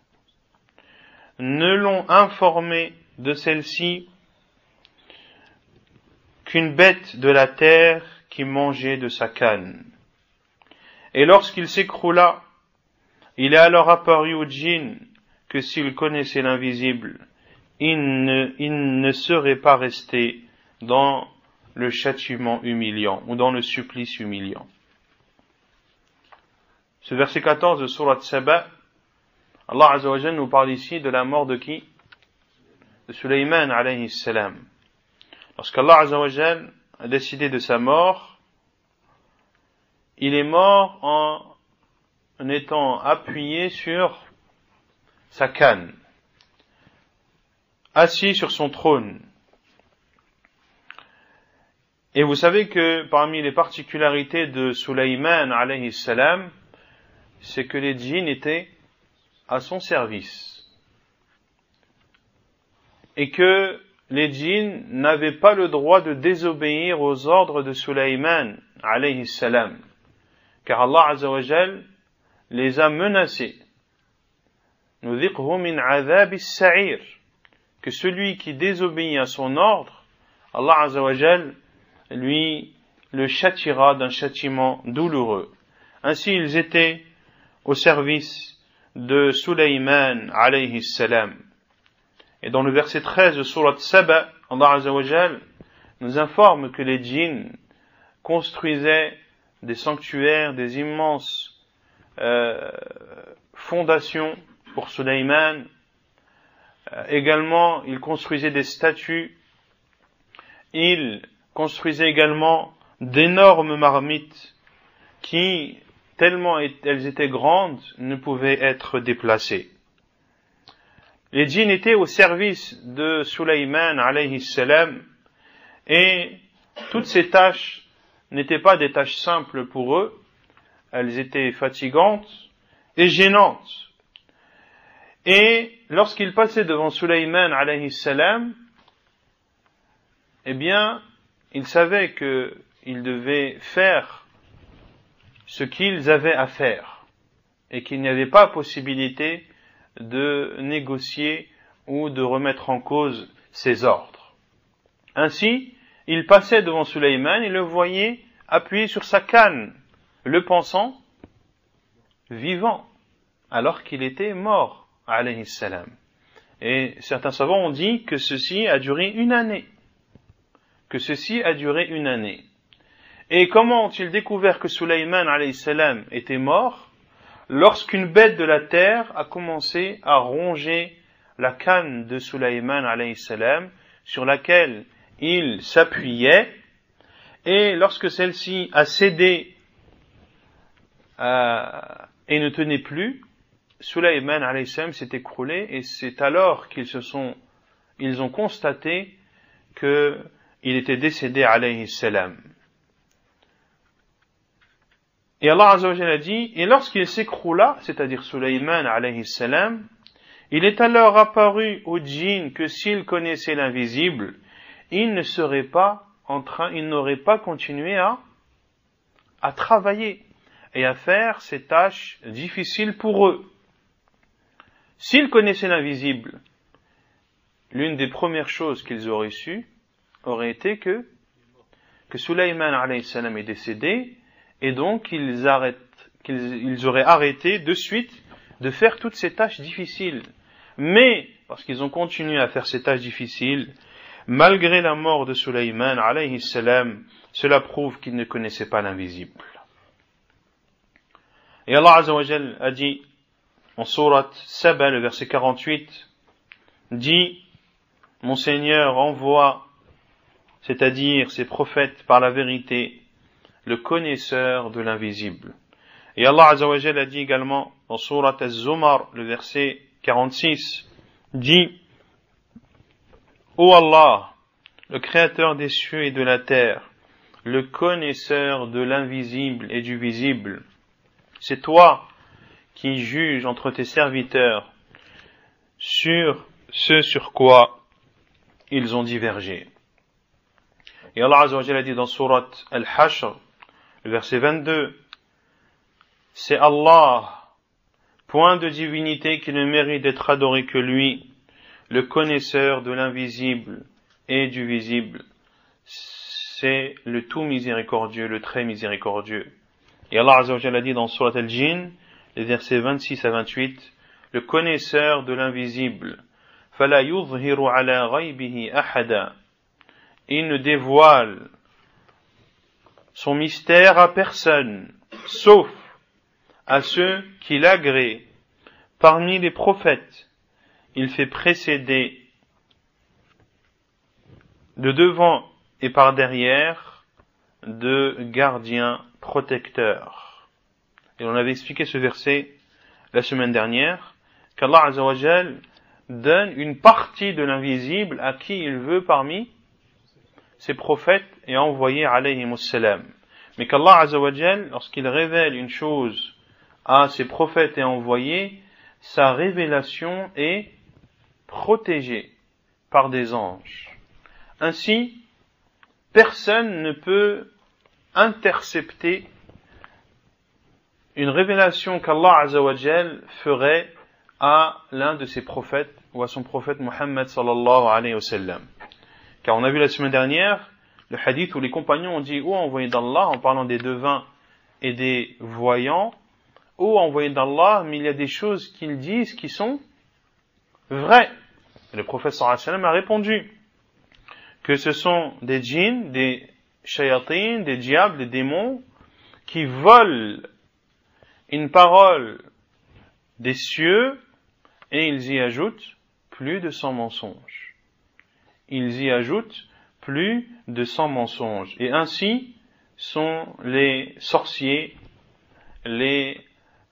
ne l'ont informé de celle-ci qu'une bête de la terre qui mangeait de sa canne. Et lorsqu'il s'écroula, il est alors apparu aux djinns que s'il connaissait l'invisible, il ne serait pas resté dans le châtiment humiliant ou dans le supplice humiliant. Ce verset 14 de Surat Saba, Allah Azza wa Jalla nous parle ici de la mort de qui? De Sulayman alayhi salam. Lorsqu'Allah Azza wa Jalla a décidé de sa mort, il est mort en étant appuyé sur sa canne, assis sur son trône. Et vous savez que parmi les particularités de Sulayman alayhi salam, c'est que les djinns étaient à son service. Et que les djinns n'avaient pas le droit de désobéir aux ordres de Sulayman alayhi salam. Car Allah Azza wa Jal les a menacés. Nudhiqhu min adhab as-sa'ir. Que celui qui désobéit à son ordre, Allah Azza wa Jal lui le châtiera d'un châtiment douloureux. Ainsi ils étaient au service de Sulayman alayhi salam. Et dans le verset 13 de Surat Saba, Allah Azza wa Jal nous informe que les djinns construisaient des sanctuaires, des immenses fondations pour Sulayman. Également, ils construisaient des statues. Ils construisaient également d'énormes marmites qui, tellement elles étaient grandes, ne pouvaient être déplacées. Les djinns étaient au service de Sulayman alayhi salam Et toutes ces tâches n'étaient pas des tâches simples pour eux, elles étaient fatigantes et gênantes. Et lorsqu'ils passaient devant Sulayman alayhi salam, eh bien, ils savaient qu'ils devaient faire ce qu'ils avaient à faire et qu'il n'y avait pas possibilité de négocier ou de remettre en cause ses ordres. Ainsi, il passait devant Sulayman et le voyait appuyé sur sa canne, le pensant vivant, alors qu'il était mort, alayhi salam. Et certains savants ont dit que ceci a duré une année. Et comment ont-ils découvert que Sulayman, alayhi salam, était mort? Lorsqu'une bête de la terre a commencé à ronger la canne de Sulayman, alayhi salam, sur laquelle il s'appuyait, et lorsque celle-ci a cédé et ne tenait plus, Sulayman alayhi salam s'est écroulé, et c'est alors ils ont constaté qu'il était décédé alayhi salam. Et Allah Azza wa Jalla a dit, et lorsqu'il s'écroula, c'est-à-dire Sulayman alayhi salam, il est alors apparu aux djinns que s'il connaissait l'invisible, il n'aurait pas continué à travailler et à faire ces tâches difficiles pour eux. S'ils connaissaient l'invisible, l'une des premières choses qu'ils auraient su aurait été que Sulayman alayhi salam est décédé, et donc ils auraient arrêté de suite de faire toutes ces tâches difficiles. Mais, parce qu'ils ont continué à faire ces tâches difficiles, malgré la mort de Sulayman alayhi salam, cela prouve qu'ils ne connaissaient pas l'invisible. Et Allah Azza wa Jal a dit, en sourate Saba, le verset 48, dit, mon Seigneur envoie, c'est-à-dire ses prophètes par la vérité, le connaisseur de l'invisible. Et Allah Azza wa Jal a dit également, en sourate Az-Zumar, le verset 46, dit, ô Allah, le créateur des cieux et de la terre, le connaisseur de l'invisible et du visible, c'est toi qui juges entre tes serviteurs sur ce sur quoi ils ont divergé. Et Allah Azza wa Jalla a dit dans sourate Al-Hashr, le verset 22, c'est Allah, point de divinité qui ne mérite d'être adoré que lui, le connaisseur de l'invisible et du visible, c'est le tout miséricordieux, le très miséricordieux. Et Allah Azza wa Jalla a dit dans sourate Al-Jinn, les versets 26 à 28, le connaisseur de l'invisible, فَلَا يُظْهِرُ عَلَى غَيْبِهِ أَحَدًا, il ne dévoile son mystère à personne, sauf à ceux qu'il agrée. Parmi les prophètes, il fait précéder de devant et par derrière de gardiens protecteurs. Et on avait expliqué ce verset la semaine dernière, qu'Allah Azza wa Jal donne une partie de l'invisible à qui il veut parmi ses prophètes et envoyés alayhimus salam. Mais qu'Allah Azza wa Jal, lorsqu'il révèle une chose à ses prophètes et envoyés, sa révélation est protégée par des anges. Ainsi, personne ne peut intercepter une révélation qu'Allah Azza wa Jal ferait à l'un de ses prophètes ou à son prophète Muhammad sallallahu alayhi wa sallam. Car on a vu la semaine dernière le hadith où les compagnons ont dit, ô envoyé d'Allah, en parlant des devins et des voyants, ô envoyé d'Allah, mais il y a des choses qu'ils disent qui sont vraies. Et le prophète sallallahu alayhi wa sallam a répondu que ce sont des djinns, des shayatins, des diables, des démons qui volent une parole des cieux et ils y ajoutent plus de 100 mensonges. Ils y ajoutent plus de 100 mensonges. Et ainsi sont les sorciers, les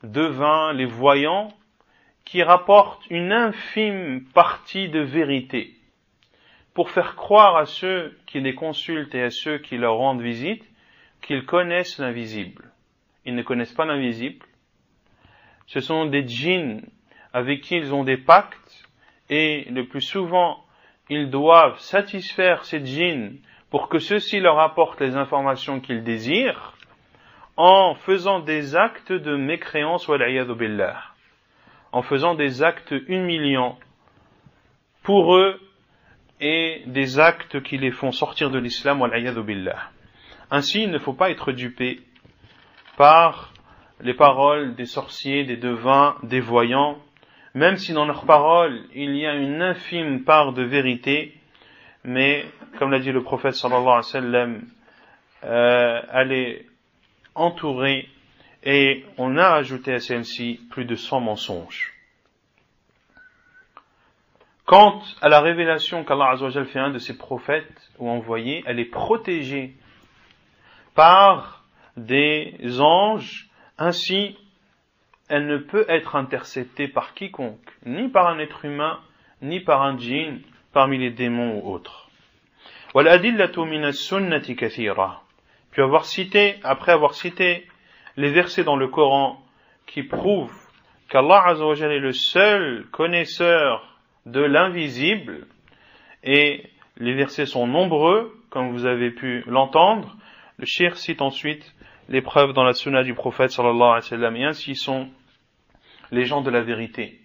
devins, les voyants qui rapportent une infime partie de vérité. pour faire croire à ceux qui les consultent et à ceux qui leur rendent visite qu'ils connaissent l'invisible. Ils ne connaissent pas l'invisible. Ce sont des djinns avec qui ils ont des pactes et le plus souvent, ils doivent satisfaire ces djinns pour que ceux-ci leur apportent les informations qu'ils désirent en faisant des actes de mécréance wal'iyadhu billah, en faisant des actes humiliants pour eux et des actes qui les font sortir de l'islam wal'iyadhu billah. Ainsi, il ne faut pas être dupé par les paroles des sorciers, des devins, des voyants, même si dans leurs paroles il y a une infime part de vérité, mais comme l'a dit le prophète sallallahu alayhi wa sallam, elle est entourée et on a ajouté à celle-ci plus de 100 mensonges. Quant à la révélation qu'Allah Azza wa Jal fait à un de ses prophètes ou envoyés, elle est protégée par des anges, ainsi elle ne peut être interceptée par quiconque, ni par un être humain, ni par un djinn, parmi les démons ou autres. وَالْأَدِلَّةُ مِنَ السُّنَّةِ كَثِيرًا. Puis après avoir cité les versets dans le Coran qui prouvent qu'Allah Azza wa Jalla est le seul connaisseur de l'invisible, et les versets sont nombreux, comme vous avez pu l'entendre, le cheikh cite ensuite les preuves dans la sunna du prophète sallallahu alayhi wa sallam, et ainsi sont les gens de la vérité.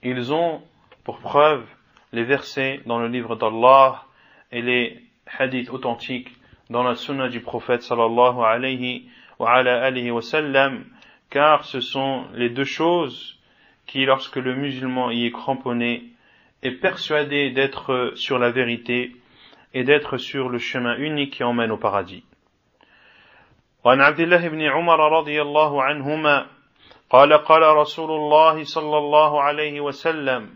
Ils ont pour preuve les versets dans le livre d'Allah et les hadiths authentiques dans la sunna du prophète sallallahu alayhi wa sallam, car ce sont les deux choses qui, lorsque le musulman y est cramponné, est persuadé d'être sur la vérité et d'être sur le chemin unique qui emmène au paradis. وعن عبد الله بن عمر رضي الله عنهما قال قال رسول الله صلى الله عليه وسلم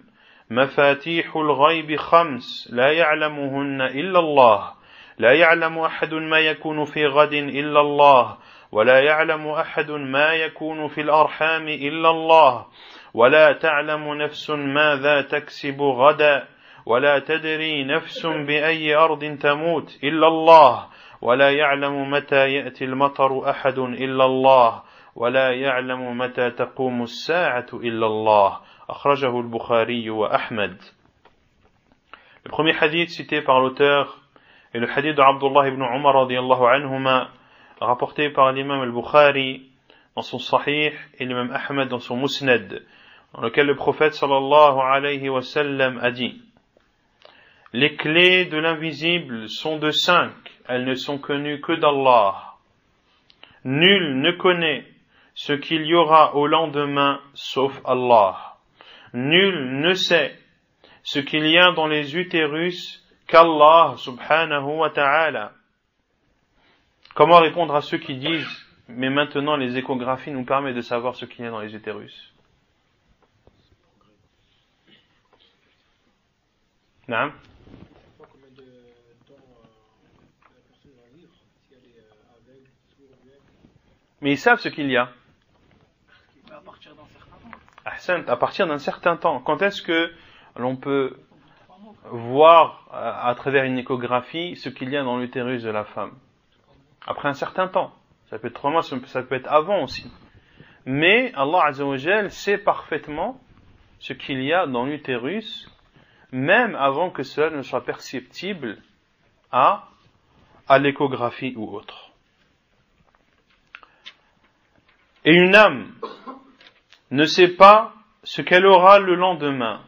مفاتيح الغيب 5 لا يعلمهن إلا الله لا يعلم أحد ما يكون في غد إلا الله ولا يعلم أحد ما يكون في الأرحام إلا الله ولا تعلم نفس ماذا تكسب غدا ولا تدري نفس بأي أرض تموت إلا الله ولا يعلم متى يأتي المطر أحد إلا الله ولا يعلم متى تقوم الساعة إلا الله أخرجه البخاري وأحمد. Le premier hadith cité par l'auteur est le hadith de Abdullah ibn Umar radiyallahu anhuma, rapporté par l'imam al-Bukhari dans son Sahih et l'imam Ahmed dans son Musnad, dans lequel le prophète sallallahu alayhi wa sallam a dit: les clés de l'invisible sont de 5, elles ne sont connues que d'Allah. Nul ne connaît ce qu'il y aura au lendemain sauf Allah. Nul ne sait ce qu'il y a dans les utérus qu'Allah subhanahu wa ta'ala. Comment répondre à ceux qui disent: mais maintenant les échographies nous permettent de savoir ce qu'il y a dans les utérus? Non? Mais ils savent ce qu'il y a. À partir d'un certain temps. À partir d'un certain temps. Quand est-ce que l'on peut voir à travers une échographie ce qu'il y a dans l'utérus de la femme? Après un certain temps. Ça peut être 3 mois, ça peut être avant aussi. Mais Allah Azza wa Jal sait parfaitement ce qu'il y a dans l'utérus, même avant que cela ne soit perceptible à l'échographie ou autre. Et une âme ne sait pas ce qu'elle aura le lendemain.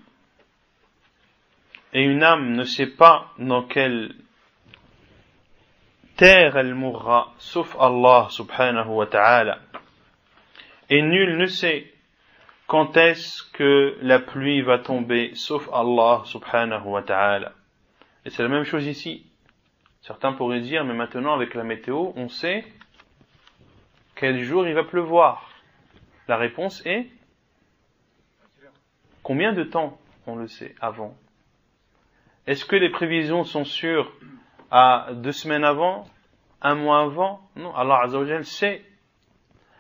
Et une âme ne sait pas dans quelle terre elle mourra, sauf Allah subhanahu wa ta'ala. Et nul ne sait quand est-ce que la pluie va tomber, sauf Allah subhanahu wa ta'ala. Et c'est la même chose ici. Certains pourraient dire, mais maintenant avec la météo, on sait quel jour il va pleuvoir. La réponse est: combien de temps on le sait avant? Est-ce que les prévisions sont sûres à 2 semaines avant, 1 mois avant? Non, Allah Azza wa Jal sait.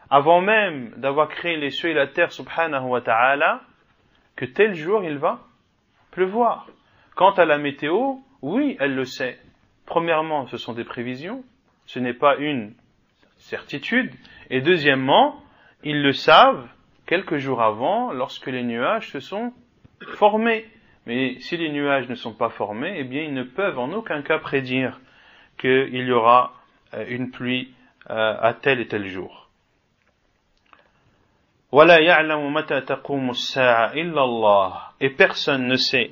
Avant même d'avoir créé les cieux et la terre, subhanahu wa ta'ala, que tel jour il va pleuvoir. Quant à la météo, Oui, elle le sait. Premièrement, ce sont des prévisions, ce n'est pas une certitude. Et deuxièmement, ils le savent quelques jours avant, lorsque les nuages se sont formés. Mais si les nuages ne sont pas formés, eh bien, ils ne peuvent en aucun cas prédire qu'il y aura une pluie à tel et tel jour. وَلَا يَعْلَمُ مَتَى تَقُومُ السَّاعَةُ إِلَّا اللَّهُ. Et personne ne sait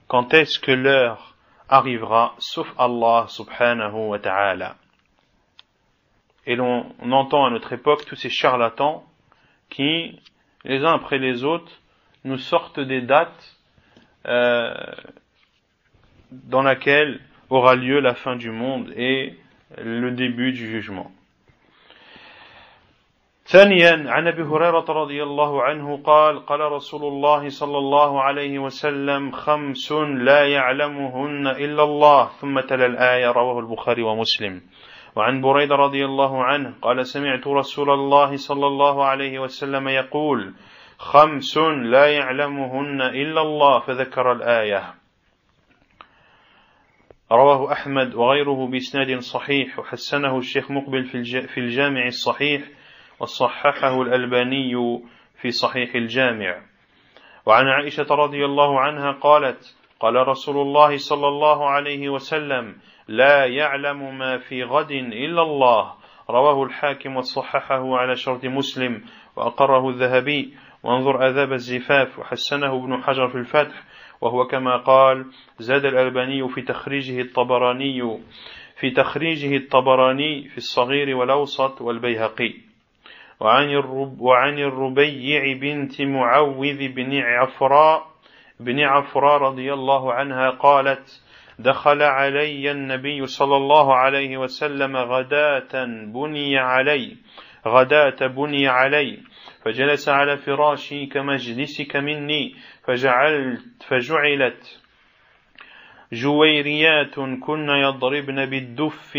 quand est-ce que l'heure arrivera, sauf Allah subhanahu wa ta'ala. Et on entend à notre époque tous ces charlatans qui, les uns après les autres, nous sortent des dates dans laquelle aura lieu la fin du monde et le début du jugement. ثانيا عن أبي هريرة رضي الله عنه قال قال رسول الله صلى الله عليه وسلم 5 لا يعلمهن إلا الله ثم تلا الآية رواه البخاري ومسلم. وعن بريدة رضي الله عنه قال سمعت رسول الله صلى الله عليه وسلم يقول 5 لا يعلمهن إلا الله فذكر الآية. رواه أحمد وغيره بإسناد صحيح وحسنه الشيخ مقبل في الجامع الصحيح وصححه الألباني في صحيح الجامع. وعن عائشة رضي الله عنها قالت قال رسول الله صلى الله عليه وسلم لا يعلم ما في غد إلا الله. رواه الحاكم وصححه على شرط مسلم وأقره الذهبي وانظر آذاب الزفاف وحسنه ابن حجر في الفتح وهو كما قال. زاد الألباني في تخريجه الطبراني في الصغير والأوسط والبيهقي. وعن الربيع بنت معوذ بن عفراء رضي الله عنها قالت دخل علي النبي صلى الله عليه وسلم غداة بني علي فجلس على فراشي كمجلسك مني فجعلت جويريات كن يضربن بالدف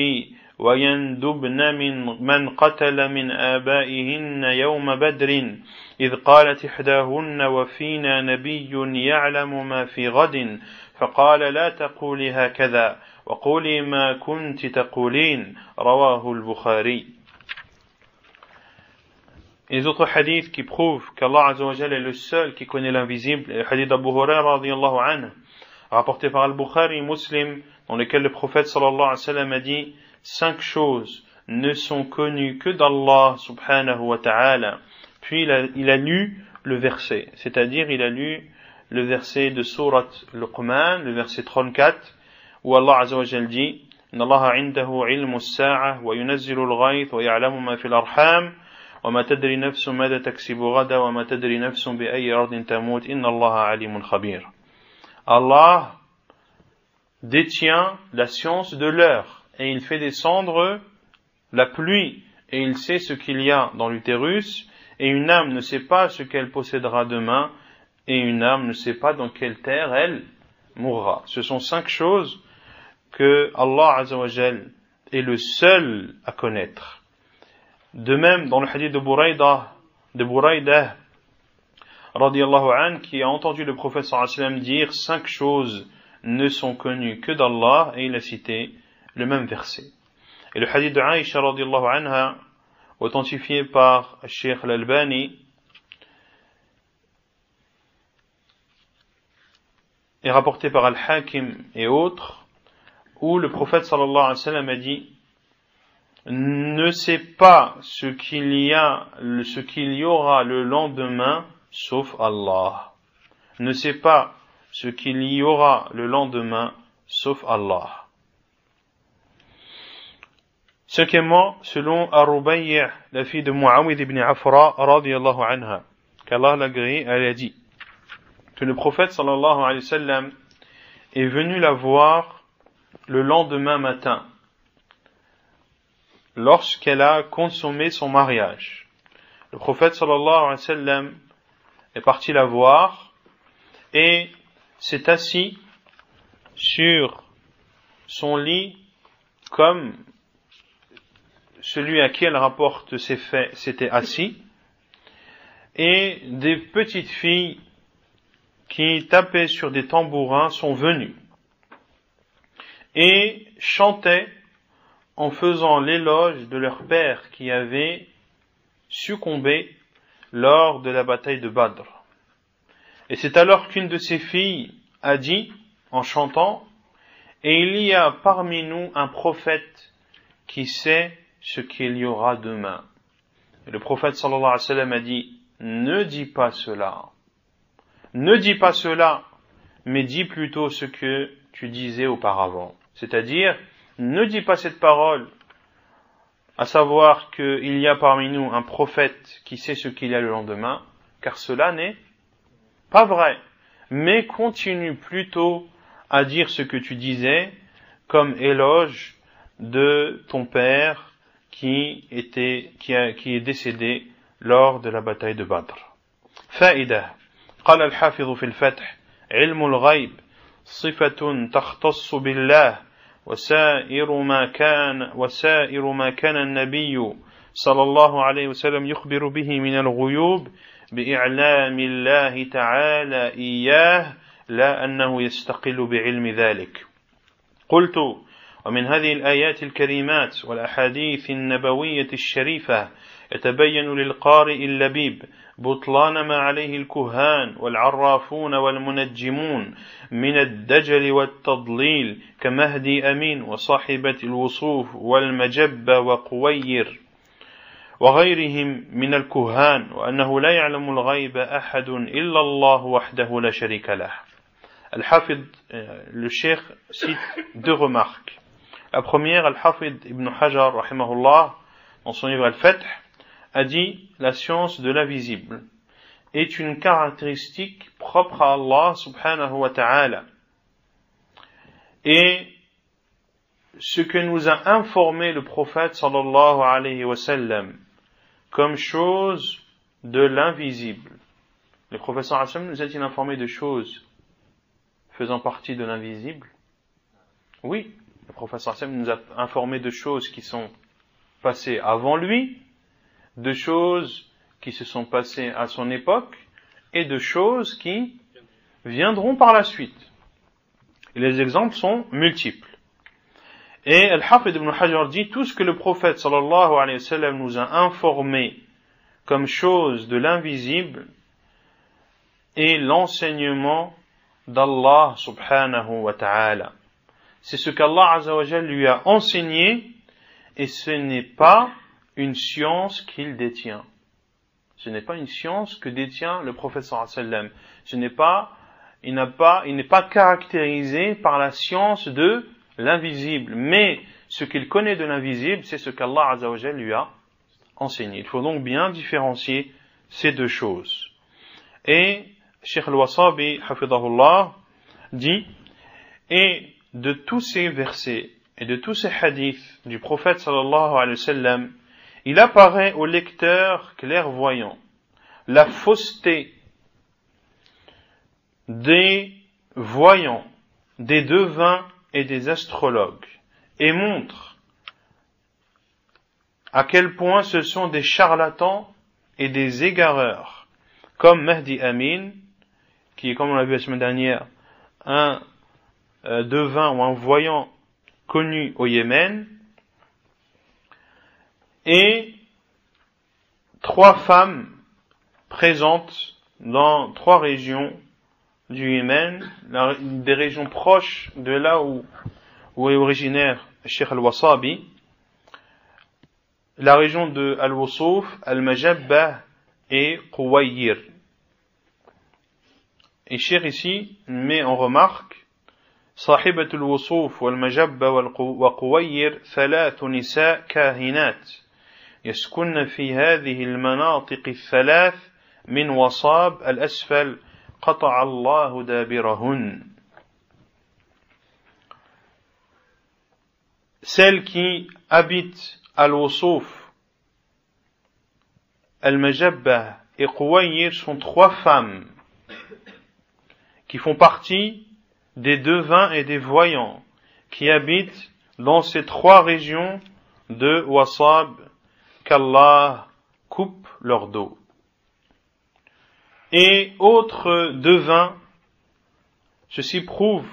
ويندبن من قتل من آبائهن يوم بدر إذ قالت إحداهن وفينا نبي يعلم ما في غد فقال لا تقولي هكذا وقولي ما كنت تقولين. رواه البخاري. Et les autres hadiths qui prouvent qu'Allah Azza wa Jalla est le seul qui connaît l'invisible, le hadith d'Abu Huraira radiyallahu anhu, rapporté par Al-Bukhari et Muslim, dans lequel le prophète sallallahu alayhi wa sallam a dit 5 choses ne sont connues que d'Allah subhanahu wa ta'ala. Puis il a lu le verset, c'est-à-dire il a lu le verset de Surat Luqman, le verset 34, où Allah Azza wa Jalla dit Inna Allaha indahu ilmu as-sa'ah wa yunazzilu al-ghayth wa ya'lamu ma fi al-arham wa ma tadri nafsun madha taksibu ghada wa ma tadri nafsun bi ayyi ardin tamut inna Allaha alimun khabir. Allah détient la science de l'heure et il fait descendre la pluie et il sait ce qu'il y a dans l'utérus et une âme ne sait pas ce qu'elle possédera demain et une âme ne sait pas dans quelle terre elle mourra. Ce sont 5 choses que Allah Azza wa Jal est le seul à connaître. De même, dans le hadith de Buraydah radiyallahu anhu, qui a entendu le prophète sallallahu alayhi wa sallam dire 5 choses ne sont connues que d'Allah, et il a cité le même verset. Et le hadith de Aïcha radiyallahu anha, authentifié par Cheikh Al-Albani, est rapporté par Al-Hakim et autres, où le prophète sallallahu alayhi wa sallam a dit ne sait pas ce qu'il y aura le lendemain sauf Allah. Ne sait pas ce qu'il y aura le lendemain sauf Allah. Cinquièmement, selon Ar-Rubayy', la fille de Muawid ibn Afra radiyallahu anha, qu'Allah l'agrée, elle a dit que le prophète sallallahu alayhi wa sallam est venu la voir le lendemain matin lorsqu'elle a consommé son mariage. Le prophète sallallahu alayhi wa sallam est parti la voir et s'est assis sur son lit comme celui à qui elle rapporte ses faits s'était assis, et des petites filles qui tapaient sur des tambourins sont venues. et chantaient en faisant l'éloge de leur père qui avait succombé lors de la bataille de Badr. Et c'est alors qu'une de ses filles a dit, en chantant, et il y a parmi nous un prophète qui sait ce qu'il y aura demain. Et le prophète sallallahu alayhi wa sallam a dit, ne dis pas cela. Ne dis pas cela, mais dis plutôt ce que tu disais auparavant. C'est-à-dire, ne dis pas cette parole, à savoir qu'il y a parmi nous un prophète qui sait ce qu'il y a le lendemain, car cela n'est pas vrai. Mais continue plutôt à dire ce que tu disais comme éloge de ton père qui est décédé lors de la bataille de Badr. فائدة قال الحافظ في الفتح علم الغيب صفة تختص بالله وسائر ما كان النبي صلى الله عليه وسلم يخبر به من الغيوب بإعلام الله تعالى إياه لا أنه يستقل بعلم ذلك. قلت ومن هذه الآيات الكريمات والأحاديث النبوية الشريفة يتبين للقارئ اللبيب بطلان ما عليه الكهان والعرافون والمنجمون من الدجل والتضليل كمهدي أمين وصاحبة الوصوف والمجبة وقوير وغيرهم من الكهان وأنه لا يعلم الغيب أحد إلا الله وحده لا شريك له. Al-Hafid, le Cheikh cite deux remarques. La première, Al-Hafid ibn Hajar, rahimahullah, dans son livre Al-Fath, a dit la science de l'invisible est une caractéristique propre à Allah subhanahu wa ta'ala. Et ce que nous a informé le prophète sallallahu alayhi wa sallam comme chose de l'invisible. Le prophète sallallahu alayhi wa sallam nous a-t-il informé de choses faisant partie de l'invisible? Oui, le prophète sallallahu alayhi wa sallam nous a informé de choses qui sont passées avant lui, de choses qui se sont passées à son époque, et de choses qui viendront par la suite. Et les exemples sont multiples. Et Al-Hafid ibn Hajar dit, tout ce que le prophète sallallahu alayhi wa sallam nous a informé comme chose de l'invisible est l'enseignement d'Allah subhanahu wa ta'ala. C'est ce qu'Allah azza wa jalla lui a enseigné, et ce n'est pas une science qu'il détient. Ce n'est pas une science que détient le prophète sallallahu alayhi wa sallam. Il n'est pas caractérisé par la science de l'invisible. Mais ce qu'il connaît de l'invisible, c'est ce qu'Allah azza wa jalla lui a enseigné. Il faut donc bien différencier ces deux choses. Et Cheikh al-Wasabi, hafidahullah, dit, et de tous ces versets et de tous ces hadiths du prophète sallallahu alayhi wa sallam, il apparaît au lecteur clairvoyant la fausseté des voyants, des devins et des astrologues, et montre à quel point ce sont des charlatans et des égareurs, comme Mahdi Amin, qui est, comme on l'a vu la semaine dernière, un devin ou un voyant connu au Yémen, et 3 femmes présentes dans 3 régions du Yémen, des régions proches de là où est originaire Cheikh al-Wasabi, la région de Al-Wusuf, Al-Majabba et Quwayir. Et Cheikh ici met en remarque صاحبة الوصوف والمجبة وقوير 3 نساء كاهنات يسكن في هذه المناطق الثلاث من وصاب الأسفل قطع الله دابرهن. Celles qui habitent Al-Wusuf, Al-Majabba et Quwayir sont 3 femmes qui font partie des devins et des voyants qui habitent dans ces 3 régions de Wasab, qu'Allah coupe leur dos. Et autres devins, ceci prouve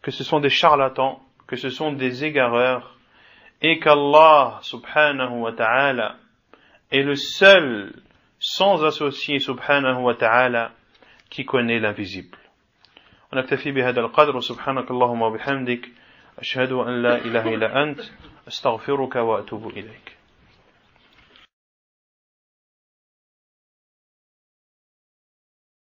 que ce sont des charlatans, que ce sont des égareurs et qu'Allah subhanahu wa ta'ala est le seul, sans associé subhanahu wa ta'ala, qui connaît l'invisible. ونكتفي بهذا القدر سبحانك اللهم وبحمدك أشهد أن لا إله إلا أنت أستغفرك وأتوب إليك